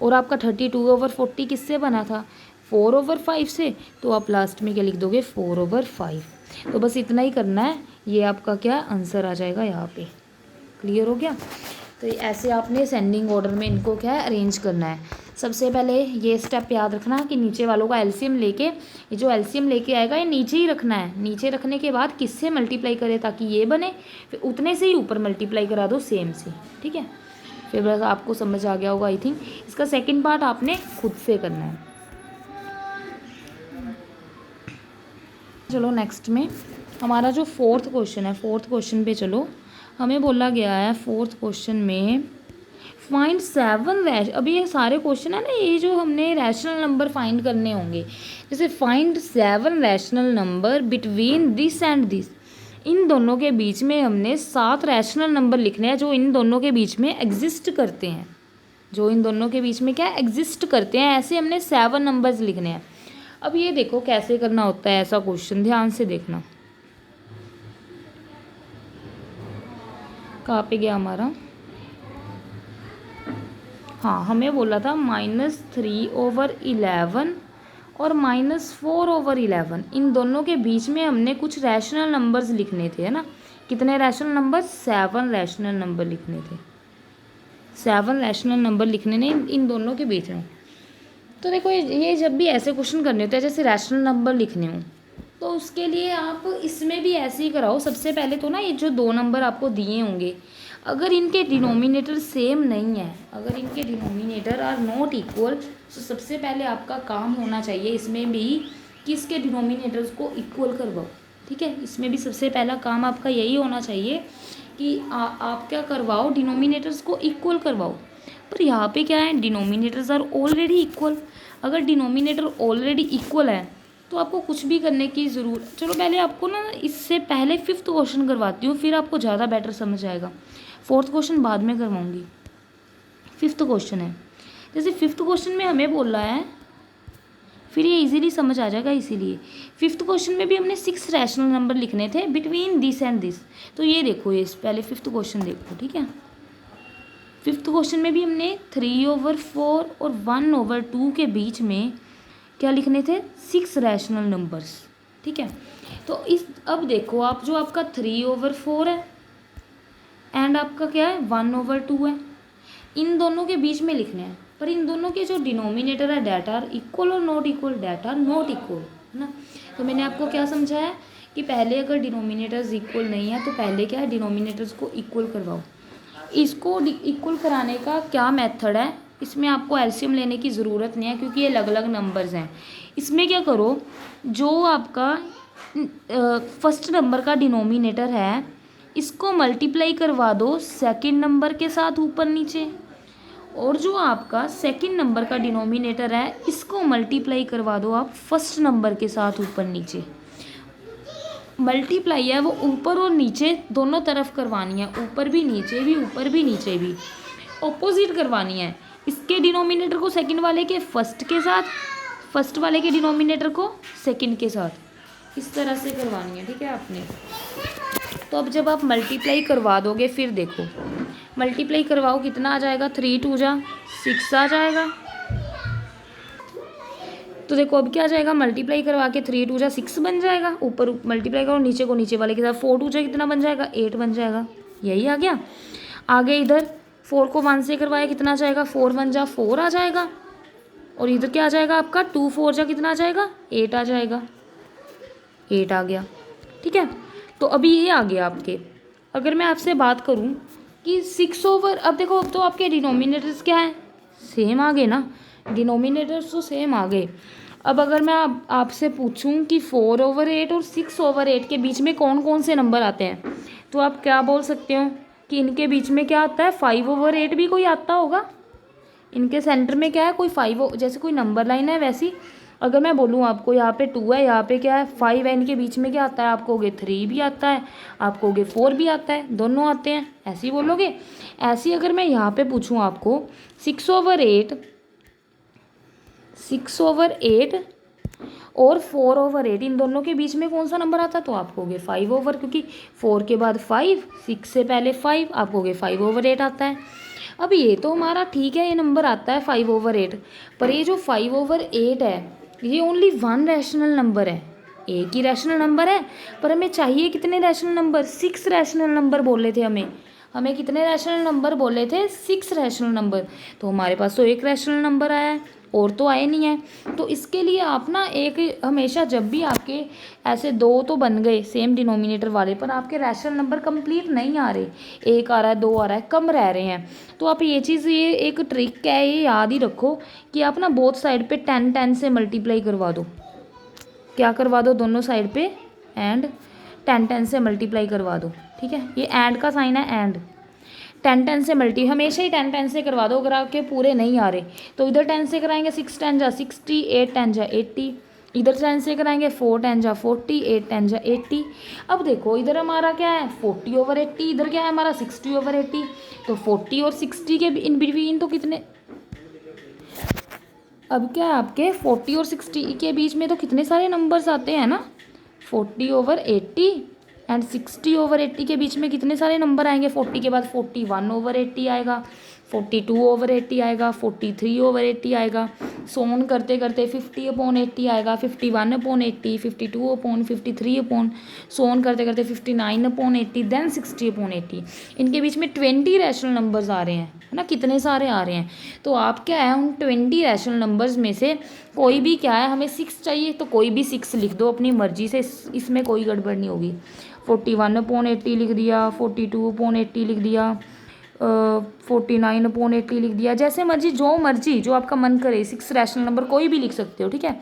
और आपका 32/40 किससे बना था 4/5 से। तो आप लास्ट में क्या लिख दोगे 4/5। तो बस इतना ही करना है, ये आपका क्या आंसर आ जाएगा यहाँ पे। क्लियर हो गया। तो ऐसे आपने असेंडिंग ऑर्डर में इनको क्या है अरेंज करना है। सबसे पहले ये स्टेप याद रखना कि नीचे वालों का एलसीएम लेके, ये जो एलसीएम लेके आएगा ये नीचे ही रखना है। नीचे रखने के बाद किससे मल्टीप्लाई करे ताकि ये बने, फिर उतने से ही ऊपर मल्टीप्लाई करा दो सेम से, ठीक है। फिर बस आपको समझ आ गया होगा आई थिंक। इसका सेकेंड पार्ट आपने खुद से करना है। चलो नेक्स्ट में हमारा जो फोर्थ क्वेश्चन है, फोर्थ क्वेश्चन पे चलो। हमें बोला गया है फोर्थ क्वेश्चन में फाइंड 7 रैश, अभी ये सारे क्वेश्चन है ना, ये जो हमने रैशनल नंबर फाइंड करने होंगे। जैसे find 7 rational number between this and this, इन दोनों के बीच में हमने 7 रैशनल नंबर लिखने हैं जो इन दोनों के बीच में एग्जिस्ट करते हैं, जो इन दोनों के बीच में क्या एग्जिस्ट करते हैं, ऐसे हमने 7 नंबर्स लिखने हैं। अब ये देखो कैसे करना होता है ऐसा क्वेश्चन, ध्यान से देखना। कहाँ पे गया हमारा, हाँ हमें बोला था -3/11 और -4/11, इन दोनों के बीच में हमने कुछ रैशनल नंबर्स लिखने थे, है ना। कितने रैशनल नंबर, 7 रैशनल नंबर लिखने थे। 7 रैशनल नंबर लिखने ने इन दोनों के बीच में। तो देखो ये जब भी ऐसे क्वेश्चन करने होते हैं जैसे रैशनल नंबर लिखने हो, तो उसके लिए आप इसमें भी ऐसे ही कराओ। सबसे पहले तो ना ये जो 2 नंबर आपको दिए होंगे, अगर इनके डिनोमिनेटर सेम नहीं है, अगर इनके डिनोमिनेटर आर नॉट इक्वल, तो सबसे पहले आपका काम होना चाहिए इसमें भी कि इसके डिनोमिनेटर्स को इक्वल करवाओ, ठीक है। इसमें भी सबसे पहला काम आपका यही होना चाहिए कि आप क्या करवाओ, डिनोमिनेटर्स को इक्वल करवाओ। पर यहाँ पे क्या है, डिनोमिनेटर्स आर ऑलरेडी इक्वल। अगर डिनोमिनेटर ऑलरेडी इक्वल है तो आपको कुछ भी करने की ज़रूरत, चलो पहले आपको ना इससे पहले 5th क्वेश्चन करवाती हूँ, फिर आपको ज़्यादा बेटर समझ आएगा। 4th क्वेश्चन बाद में करवाऊँगी। 5th क्वेश्चन है, जैसे 5th क्वेश्चन में हमें बोल रहा है फिर ये इजीली समझ आ जाएगा। इसीलिए फिफ्थ क्वेश्चन में भी हमने 6 रैशनल नंबर लिखने थे बिटवीन दिस एंड दिस। तो ये देखो, ये पहले फिफ्थ क्वेश्चन देखो, ठीक है। फिफ्थ क्वेश्चन में भी हमने 3/4 और 1/2 के बीच में क्या लिखने थे, 6 रैशनल नंबर्स, ठीक है। तो इस अब देखो आप, जो आपका 3/4 है एंड आपका क्या है 1/2 है, इन दोनों के बीच में लिखने हैं। पर इन दोनों के जो डिनोमिनेटर है डेट आर इक्वल और not equal, that are not equal, है ना। तो मैंने आपको क्या समझाया कि पहले अगर डिनोमिनेटर्स इक्वल नहीं है तो पहले क्या है, डिनोमिनेटर्स को इक्वल करवाओ। इसको इक्वल कराने का क्या मेथड है, इसमें आपको एलसीएम लेने की ज़रूरत नहीं है क्योंकि ये अलग अलग नंबर्स हैं। इसमें क्या करो, जो आपका फर्स्ट नंबर का डिनोमिनेटर है इसको मल्टीप्लाई करवा दो सेकंड नंबर के साथ ऊपर नीचे, और जो आपका सेकंड नंबर का डिनोमिनेटर है इसको मल्टीप्लाई करवा दो आप फर्स्ट नंबर के साथ ऊपर नीचे। मल्टीप्लाई है वो ऊपर और नीचे दोनों तरफ करवानी है, ऊपर भी नीचे भी, ऊपर भी नीचे भी, ऑपोजिट करवानी है। इसके डिनोमिनेटर को सेकंड वाले के फर्स्ट के साथ, फर्स्ट वाले के डिनोमिनेटर को सेकंड के साथ, इस तरह से करवानी है, ठीक है आपने। तो अब जब आप मल्टीप्लाई करवा दोगे, फिर देखो मल्टीप्लाई करवाओ कितना आ जाएगा, 3 2 जा 6 आ जाएगा। तो देखो अब क्या आ जाएगा, मल्टीप्लाई करवा के 3 2 जा 6 बन जाएगा, ऊपर मल्टीप्लाई करो नीचे को नीचे वाले के साथ, 4 2 जा कितना बन जाएगा, 8 बन जाएगा। यही आ गया। आगे इधर 4 को 1 से करवाया कितना आ जाएगा, 4 1 जा 4 आ जाएगा। और इधर क्या आ जाएगा आपका, 2 4 जा कितना आ जाएगा, 8 आ जाएगा। 8 आ गया, ठीक है। तो अभी ये आ गया आपके। अगर मैं आपसे बात करूं कि 6/, अब देखो अब तो आपके डिनोमिनेटर्स क्या है, सेम आ गए ना, डिनोमिनेटर्स तो सेम आ गए। अब अगर मैं आपसे पूछूं कि 4/8 और 6/8 के बीच में कौन कौन से नंबर आते हैं, तो आप क्या बोल सकते हो कि इनके बीच में क्या आता है, 5/8 भी कोई आता होगा। इनके सेंटर में क्या है, कोई 5, जैसे कोई नंबर लाइन है वैसी। अगर मैं बोलूँ आपको यहाँ पे 2 है, यहाँ पे क्या है 5 है, इनके बीच में क्या आता है, आप कहोगे 3 भी आता है, आप कहोगे 4 भी आता है, दोनों आते हैं, ऐसे ही बोलोगे। ऐसे ही अगर मैं यहाँ पे पूछूँ आपको 6/8 और 4/8, इन दोनों के बीच में कौन सा नंबर आता है, तो आप कहोगे 5/, क्योंकि 4 के बाद 5, 6 से पहले 5, आप कहोगे 5/8 आता है। अब ये तो हमारा ठीक है, ये नंबर आता है 5/8, पर ये जो 5/8 है ये ओनली 1 रैशनल नंबर है, एक ही रैशनल नंबर है। पर हमें चाहिए कितने रैशनल नंबर, 6 रैशनल नंबर बोले थे हमें कितने रैशनल नंबर बोले थे, 6 रैशनल नंबर। तो हमारे पास तो एक रैशनल नंबर आया है, और तो आए नहीं है। तो इसके लिए आप ना एक हमेशा, जब भी आपके ऐसे 2 तो बन गए सेम डिनोमिनेटर वाले, पर आपके रैशनल नंबर कंप्लीट नहीं आ रहे, 1 आ रहा है, 2 आ रहा है, कम रह रहे हैं, तो आप ये चीज़, ये एक ट्रिक है, ये याद ही रखो कि आप ना बोथ साइड पे 10 10 से मल्टीप्लाई करवा दो। क्या करवा दो, दोनों साइड पे एंड 10 10 से मल्टीप्लाई करवा दो, ठीक है। ये एंड का साइन है, एंड 10 10 से हमेशा ही 10 10 से करवा दो। अगर आपके पूरे नहीं आ रहे तो इधर 10 से कराएंगे, 6 10 जा 60, 8 10 जा 80, इधर 10 से कराएंगे, 4 10 जा 40, 8 10 जा 80। अब देखो इधर हमारा क्या है 40/80, इधर क्या है हमारा 60/80, तो 40 और 60 के इन बिटवीन तो कितने, अब क्या है आपके 40 और 60 के बीच में तो कितने सारे नंबर्स आते हैं ना, 40/80 एंड 60/80 के बीच में कितने सारे नंबर आएंगे, 40 के बाद 41/80 आएगा, 42/80 आएगा, 43/80 आएगा, सोन करते करते 50/80 आएगा, 51/80, 52/53, सोन करते करते 59/80, देन 60/80। इनके बीच में 20 रैशनल नंबर्स आ रहे हैं, है ना, कितने सारे आ रहे हैं। तो आप क्या है, उन 20 रैशनल नंबर्स में से कोई भी क्या है, हमें 6 चाहिए तो कोई भी 6 लिख दो अपनी मर्जी से, इसमें कोई गड़बड़ नहीं होगी। 41/80 लिख दिया, 42/80 लिख दिया, 49/80 लिख दिया, जैसे मर्जी, जो आपका मन करे, 6 रैशनल नंबर कोई भी लिख सकते हो, ठीक है।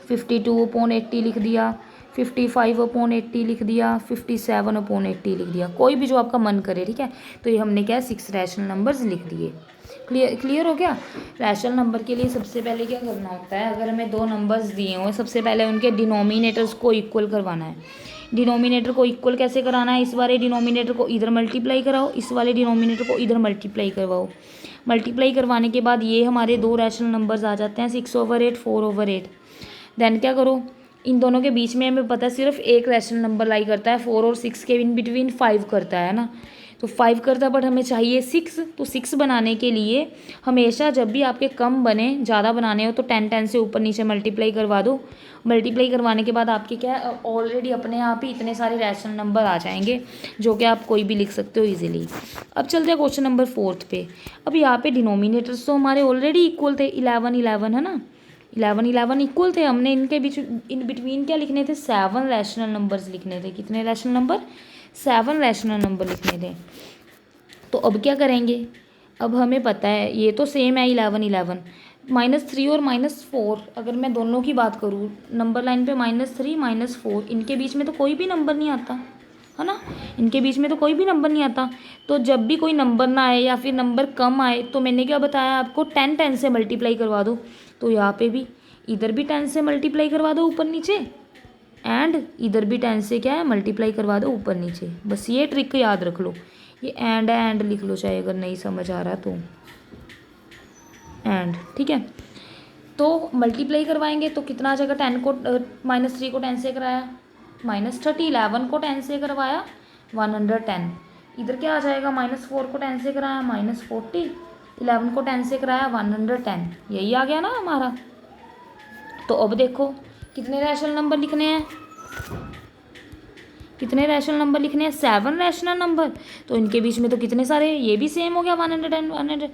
52/80 लिख दिया, 55/80 लिख दिया, 57/80 लिख दिया, कोई भी जो आपका मन करे, ठीक है। तो ये हमने क्या है 6 रैशनल नंबर्स लिख दिए। क्लियर हो गया। रैशनल नंबर के लिए सबसे पहले क्या करना होता है, अगर हमें 2 नंबर्स दिए हुए, सबसे पहले उनके डिनोमिनेटर्स को इक्वल करवाना है। डिनोमिनेटर को इक्वल कैसे कराना है, इस वाले डिनोमिनेटर को इधर मल्टीप्लाई कराओ, इस वाले डिनोमिनेटर को इधर मल्टीप्लाई करवाओ। मल्टीप्लाई करवाने के बाद ये हमारे दो रैशनल नंबर्स आ जाते हैं 6/8 4/8। देन क्या करो, इन दोनों के बीच में हमें पता है सिर्फ एक रैशनल नंबर लाई करता है, 4 और 6 के इन बिटवीन 5 करता है ना, तो 5 करता है, बट हमें चाहिए 6। तो 6 बनाने के लिए हमेशा जब भी आपके कम बने, ज़्यादा बनाने हो तो 10 से ऊपर नीचे मल्टीप्लाई करवा दो। मल्टीप्लाई करवाने के बाद आपके क्या है, ऑलरेडी अपने आप ही इतने सारे रैशनल नंबर आ जाएंगे, जो कि आप कोई भी लिख सकते हो ईजिली। अब चलते हैं क्वेश्चन नंबर 4 पे। अब यहाँ पे डिनोमिनेटर्स तो हमारे ऑलरेडी इक्वल थे, 11 11 है ना, 11 11 इक्वल थे। हमने इनके बीच इन बिटवीन क्या लिखने थे, 7 रैशनल नंबर्स लिखने थे। कितने रैशनल नंबर, 7 रैशनल नंबर लिखने थे। तो अब क्या करेंगे, अब हमें पता है ये तो सेम है 11 11, -3 और -4, अगर मैं दोनों की बात करूँ नंबर लाइन पे -3 -4, इनके बीच में तो कोई भी नंबर नहीं आता है ना, इनके बीच में तो कोई भी नंबर नहीं आता। तो जब भी कोई नंबर ना आए या फिर नंबर कम आए, तो मैंने क्या बताया आपको, 10 से मल्टीप्लाई करवा दो। तो यहाँ पे भी इधर भी 10 से मल्टीप्लाई करवा दो ऊपर नीचे, एंड इधर भी 10 से क्या है मल्टीप्लाई करवा दो ऊपर नीचे। बस ये ट्रिक याद रख लो, ये एंड लिख लो चाहे अगर नहीं समझ आ रहा तो, एंड ठीक है। तो मल्टीप्लाई करवाएंगे तो कितना आ जाएगा, 10 को -3 को 10 से कराया -30, 11 को 10 से करवाया 110, इधर क्या आ जाएगा, -4 को 10 से कराया -40, 11 को 10 से कराया 110, यही आ गया ना हमारा। तो अब देखो कितने रैशनल नंबर लिखने हैं, कितने रैशनल नंबर लिखने हैं, 7 रैशनल नंबर। तो इनके बीच में तो कितने सारे, ये भी सेम हो गया 100 एंड 100।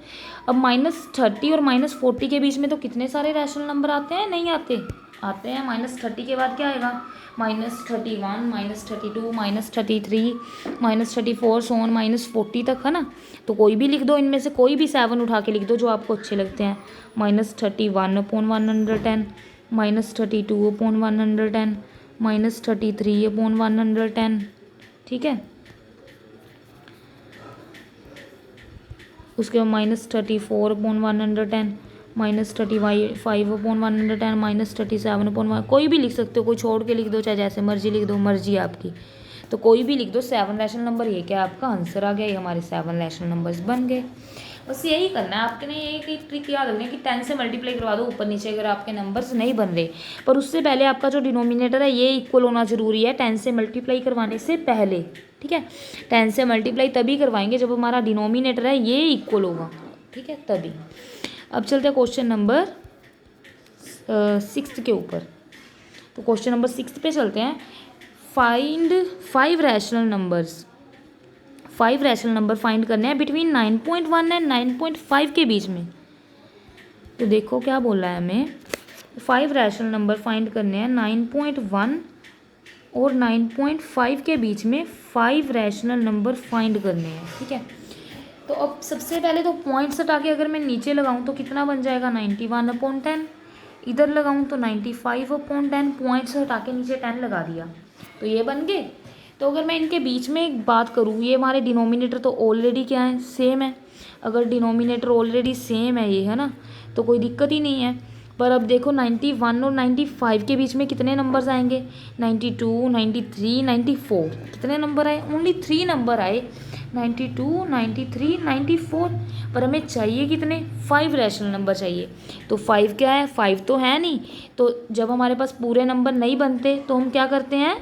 अब -30 और -40 के बीच में तो कितने सारे रैशनल नंबर आते हैं, नहीं आते, आते हैं। -30 के बाद क्या आएगा, -31 -32 -33 -34 सो ऑन -40 तक है ना। तो कोई भी लिख दो, इनमें से कोई भी 7 उठा के लिख दो जो आपको अच्छे लगते हैं। -31/110, -32/110, -33/110, ठीक है। उसके बाद -34/110, -35/110, -37/1, कोई भी लिख सकते हो, कोई छोड़ के लिख दो, चाहे जैसे मर्जी लिख दो, मर्जी आपकी। तो कोई भी लिख दो, 7 रैशनल नंबर, ये क्या आपका आंसर आ गया, ये हमारे 7 रैशनल नंबर्स बन गए। बस यही करना है आपके ने, एक ट्रिक याद रखनी है कि 10 से मल्टीप्लाई करवा दो ऊपर नीचे अगर आपके नंबर्स नहीं बन रहे। पर उससे पहले आपका जो डिनोमिनेटर है ये इक्वल होना जरूरी है 10 से मल्टीप्लाई करवाने से पहले, ठीक है। 10 से मल्टीप्लाई तभी करवाएंगे जब हमारा डिनोमिनेटर है ये इक्वल होगा, ठीक है, तभी। अब चलते हैं क्वेश्चन नंबर 6 के ऊपर। तो क्वेश्चन नंबर 6 पे चलते हैं। Find 5 rational numbers, 5 rational number find करने हैं बिटवीन 9.1 एंड 9.5 के बीच में। तो देखो क्या बोल रहा है हमें, 5 रैशनल नंबर फाइंड करने हैं 9.1 और 9.5 के बीच में, 5 रैशनल नंबर फाइंड करने हैं, ठीक है। तो अब सबसे पहले तो पॉइंट्स हटा के अगर मैं नीचे लगाऊं तो कितना बन जाएगा, 91/10, इधर लगाऊं तो 95/10, पॉइंट्स हटा के नीचे 10 लगा दिया तो ये बन गए। तो अगर मैं इनके बीच में एक बात करूँ, ये हमारे डिनोमिनेटर तो ऑलरेडी क्या है, सेम है। अगर डिनोमिनेटर ऑलरेडी सेम है ये, है ना, तो कोई दिक्कत ही नहीं है। पर अब देखो 91 और 95 के बीच में कितने नंबर्स आएंगे, 92 93 94, कितने नंबर आए, ओनली 3 नंबर आए, 92 93 94। पर हमें चाहिए कितने, 5 रैशनल नंबर चाहिए। तो 5 क्या है, 5 तो है नहीं। तो जब हमारे पास पूरे नंबर नहीं बनते तो हम क्या करते हैं,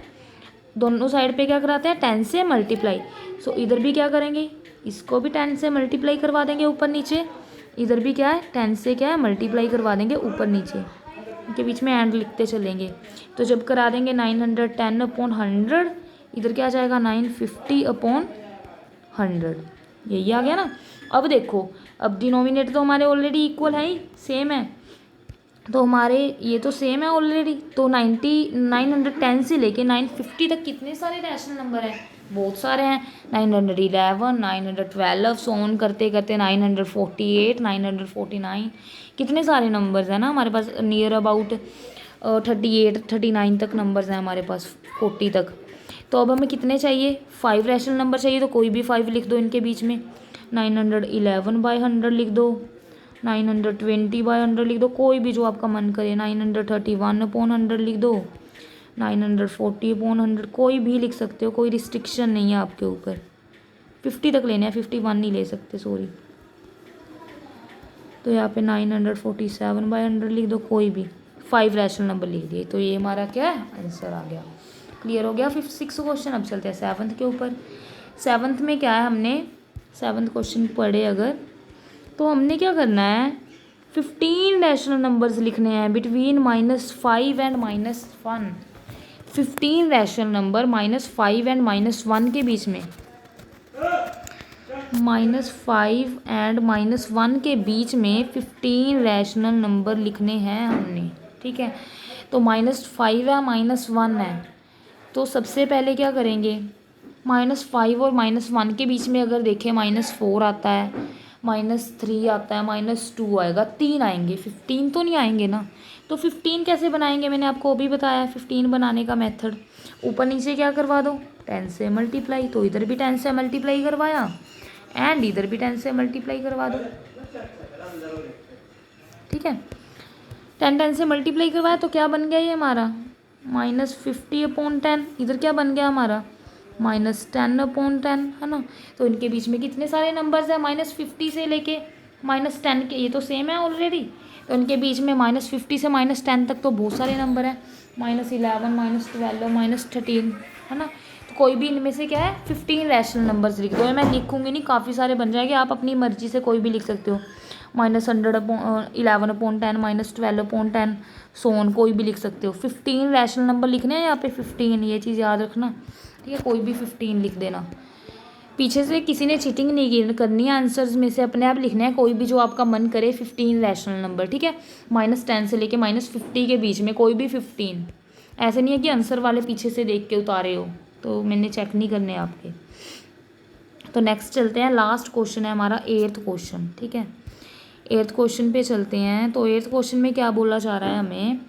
दोनों साइड पे क्या कराते हैं, 10 से मल्टीप्लाई। सो इधर भी क्या करेंगे, इसको भी 10 से मल्टीप्लाई करवा देंगे ऊपर नीचे, इधर भी क्या है 10 से क्या है मल्टीप्लाई करवा देंगे ऊपर नीचे, इनके बीच में एंड लिखते चलेंगे। तो जब करा देंगे 910/100, इधर क्या आ जाएगा 950/100, यही आ गया ना। अब देखो, अब डिनोमिनेटर तो हमारे ऑलरेडी इक्वल है ही, सेम है, तो हमारे ये तो सेम है ऑलरेडी। तो 910 से लेके 950 तक कितने सारे रैशनल नंबर हैं, बहुत सारे हैं। 911 912 सो ऑन करते करते 948 949, कितने सारे नंबर्स हैं ना हमारे पास, नियर अबाउट 38 39 तक नंबर्स हैं हमारे पास, 40 तक। तो अब हमें कितने चाहिए, 5 रैशनल नंबर चाहिए। तो कोई भी 5 लिख दो इनके बीच में, 911/100 लिख दो, 920/100 लिख दो, कोई भी जो आपका मन करे, 931/100 लिख दो, 940/100 कोई भी लिख सकते हो, कोई रिस्ट्रिक्शन नहीं है आपके ऊपर। 50 तक लेना है, 51 नहीं ले सकते, सॉरी। तो यहाँ पे 947/100 लिख दो, कोई भी 5 रैशनल नंबर लिख दिए, तो ये हमारा क्या है, आंसर आ गया। क्लियर हो गया 6 क्वेश्चन। अब चलते हैं 7th के ऊपर। 7th में क्या है, हमने 7th क्वेश्चन पढ़े अगर, तो हमने क्या करना है, 15 रैशनल नंबर्स लिखने हैं between -5 and -1। 15 rational number -5 and -1 के बीच में, -5 एंड -1 के बीच में 15 रैशनल नंबर लिखने हैं हमने, ठीक है। तो -5 है, -1 है, तो सबसे पहले क्या करेंगे, -5 और -1 के बीच में अगर देखें, -4 आता है, -3 आता है, -2 आएगा, 3 आएंगे, 15 तो नहीं आएंगे ना। तो 15 कैसे बनाएंगे, मैंने आपको अभी बताया 15 बनाने का मेथड। ऊपर नीचे क्या करवा दो, 10 से मल्टीप्लाई, तो इधर भी 10 से मल्टीप्लाई करवाया एंड इधर भी 10 से मल्टीप्लाई करवा दो, ठीक है। 10 से मल्टीप्लाई करवाया तो क्या बन गया ये हमारा, -50/10। इधर क्या बन गया हमारा, -10/10, है ना। तो इनके बीच में कितने सारे नंबर्स हैं, -50 से लेके -10 के, ये तो सेम है ऑलरेडी। तो इनके बीच में -50 से -10 तक तो बहुत सारे नंबर हैं, -11, -12, -13, है ना। तो कोई भी इनमें से क्या है, 15 रैशनल नंबर्स लिख दो। मैं लिखूंगी नहीं, काफ़ी सारे बन जाएंगे, आप अपनी मर्जी से कोई भी लिख सकते हो, -100/11/10, -12/10, सोन, कोई भी लिख सकते हो। 15 रैशनल नंबर लिखने हैं यहाँ पे, 15, ये चीज़ याद रखना, ठीक है। कोई भी 15 लिख देना, पीछे से किसी ने चीटिंग नहीं करनी है, आंसर्स में से अपने आप लिखना है कोई भी जो आपका मन करे, 15 रैशनल नंबर, ठीक है। -10 से लेके -50 के बीच में कोई भी 15। ऐसे नहीं है कि आंसर वाले पीछे से देख के उतारे हो, तो मैंने चेक नहीं करने आपके। तो नेक्स्ट चलते हैं, लास्ट क्वेश्चन है हमारा 8th क्वेश्चन, ठीक है। 8th क्वेश्चन पे चलते हैं। तो 8th क्वेश्चन में क्या बोला जा रहा है हमें,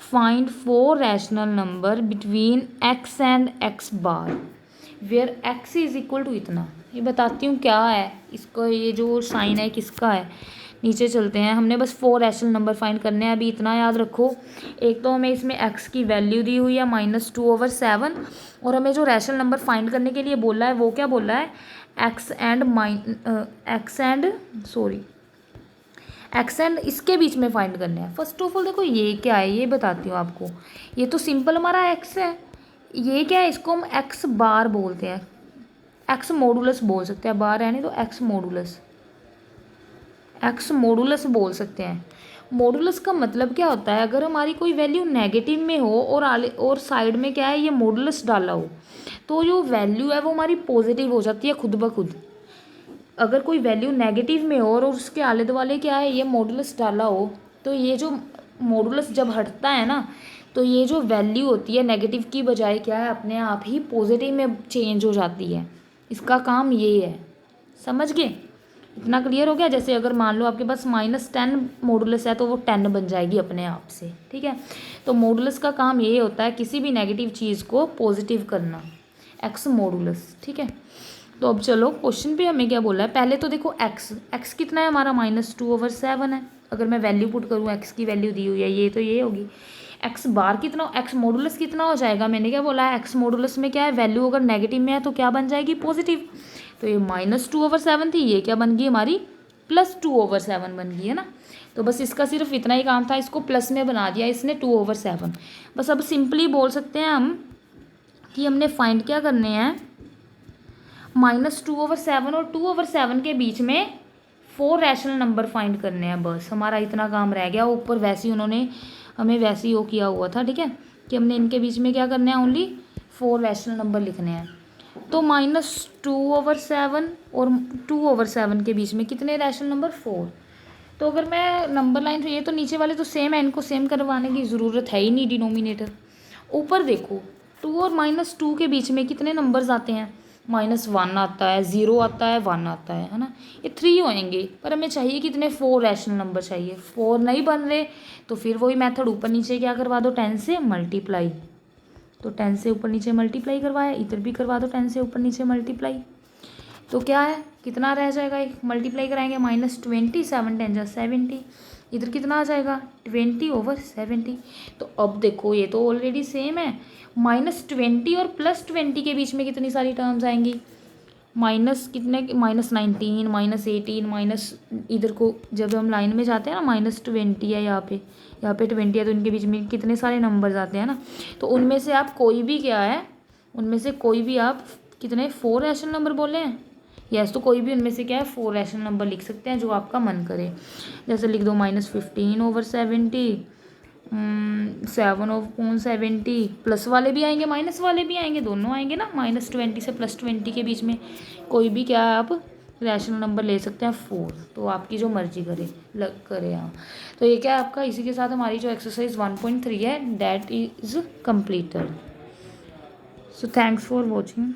find 4 rational number between x and x bar where x is equal to इतना। ये बताती हूँ क्या है, इसका ये जो साइन है किसका है। नीचे चलते हैं, हमने बस 4 रैशनल नंबर फाइंड करने हैं। अभी इतना याद रखो, एक तो हमें इसमें x की वैल्यू दी हुई है -2/7, और हमें जो रैशनल नंबर फाइंड करने के लिए बोला है वो क्या बोला है, x एंड इसके बीच में फाइंड करना है। फर्स्ट ऑफ ऑल देखो ये क्या है, ये बताती हूँ आपको। ये तो सिंपल हमारा x है, ये क्या है, इसको हम x बार बोलते हैं, x मॉडुलस बोल सकते हैं, बार है नहीं तो x मॉडुलस बोल सकते हैं। मॉडुलस का मतलब क्या होता है, अगर हमारी कोई वैल्यू नेगेटिव में हो और साइड में क्या है, ये मॉडुलस डाला हो, तो जो वैल्यू है वो हमारी पॉजिटिव हो जाती है खुद ब खुद। अगर कोई वैल्यू नेगेटिव में हो और उसके आले दुआले क्या है, ये मॉडुलस डाला हो, तो ये जो मॉडुलस जब हटता है ना, तो ये जो वैल्यू होती है नेगेटिव की बजाय क्या है, अपने आप ही पॉजिटिव में चेंज हो जाती है। इसका काम ये है, समझ गए। इतना क्लियर हो गया। जैसे अगर मान लो आपके पास -10 मॉडुलस है, तो वो 10 बन जाएगी अपने आप से, ठीक है। तो मॉडुलस का काम ये होता है किसी भी नेगेटिव चीज़ को पॉजिटिव करना, एक्स मॉडुलस, ठीक है। तो अब चलो क्वेश्चन पे हमें क्या बोला है, पहले तो देखो x कितना है हमारा, -2/7 है। अगर मैं वैल्यू पुट करूँ, x की वैल्यू दी हुई है, ये तो ये होगी। x बार कितना, x मॉडुलस कितना हो जाएगा, मैंने क्या बोला है, x मॉडुलस में क्या है, वैल्यू अगर नेगेटिव में है तो क्या बन जाएगी, पॉजिटिव। तो ये -2/7 थी, ये क्या बन गई हमारी, +2/7 बन गई, है ना। तो बस इसका सिर्फ इतना ही काम था, इसको प्लस में बना दिया इसने 2/7। बस अब सिंपली बोल सकते हैं हम कि हमने फाइंड क्या करने हैं, -2/7 और 2/7 के बीच में 4 रैशनल नंबर फाइंड करने हैं। बस हमारा इतना काम रह गया। ऊपर वैसे ही उन्होंने हमें वैसे ही वो किया हुआ था, ठीक है, कि हमने इनके बीच में क्या करना है, ओनली 4 रैशनल नंबर लिखने हैं। तो -2/7 और 2/7 के बीच में कितने रैशनल नंबर, 4। तो अगर मैं नंबर लाइन, ये तो नीचे वाले तो सेम है, इनको सेम करवाने की ज़रूरत है ही नहीं, डिनोमिनेटर। ऊपर देखो 2 और -2 के बीच में कितने नंबर्स आते हैं, -1 आता है, 0 आता है, 1 आता है ना। ये 3 होएंगे, पर हमें चाहिए कितने, 4 रैशनल नंबर चाहिए। 4 नहीं बन रहे तो फिर वही मेथड, ऊपर नीचे क्या करवा दो, 10 से मल्टीप्लाई। तो 10 से ऊपर नीचे मल्टीप्लाई करवाया, इधर भी करवा दो 10 से ऊपर नीचे मल्टीप्लाई। तो क्या है, कितना रह जाएगा, एक मल्टीप्लाई कराएंगे, -20, 7 × 10 = 70, इधर कितना आ जाएगा 20/70। तो अब देखो ये तो ऑलरेडी सेम है, -20 और +20 के बीच में कितनी सारी टर्म्स आएंगी, माइनस कितने, -19, -18 माइनस, इधर को जब हम लाइन में जाते हैं ना -20 है यहाँ पे 20 है, तो इनके बीच में कितने सारे नंबर्स आते हैं ना। तो उनमें से आप कोई भी क्या है, उनमें से कोई भी आप कितने 4 रैशनल नंबर बोले हैं, यस, तो कोई भी उनमें से क्या है 4 रैशनल नंबर लिख सकते हैं जो आपका मन करे। जैसे लिख दो -15/70, 7/70, प्लस वाले भी आएंगे माइनस वाले भी आएंगे, दोनों आएंगे ना, -20 से +20 के बीच में कोई भी क्या है आप रैशनल नंबर ले सकते हैं 4, तो आपकी जो मर्जी करे हाँ। तो ये क्या है आपका, इसी के साथ हमारी जो एक्सरसाइज 1.3 है that is completed. So thanks for watching.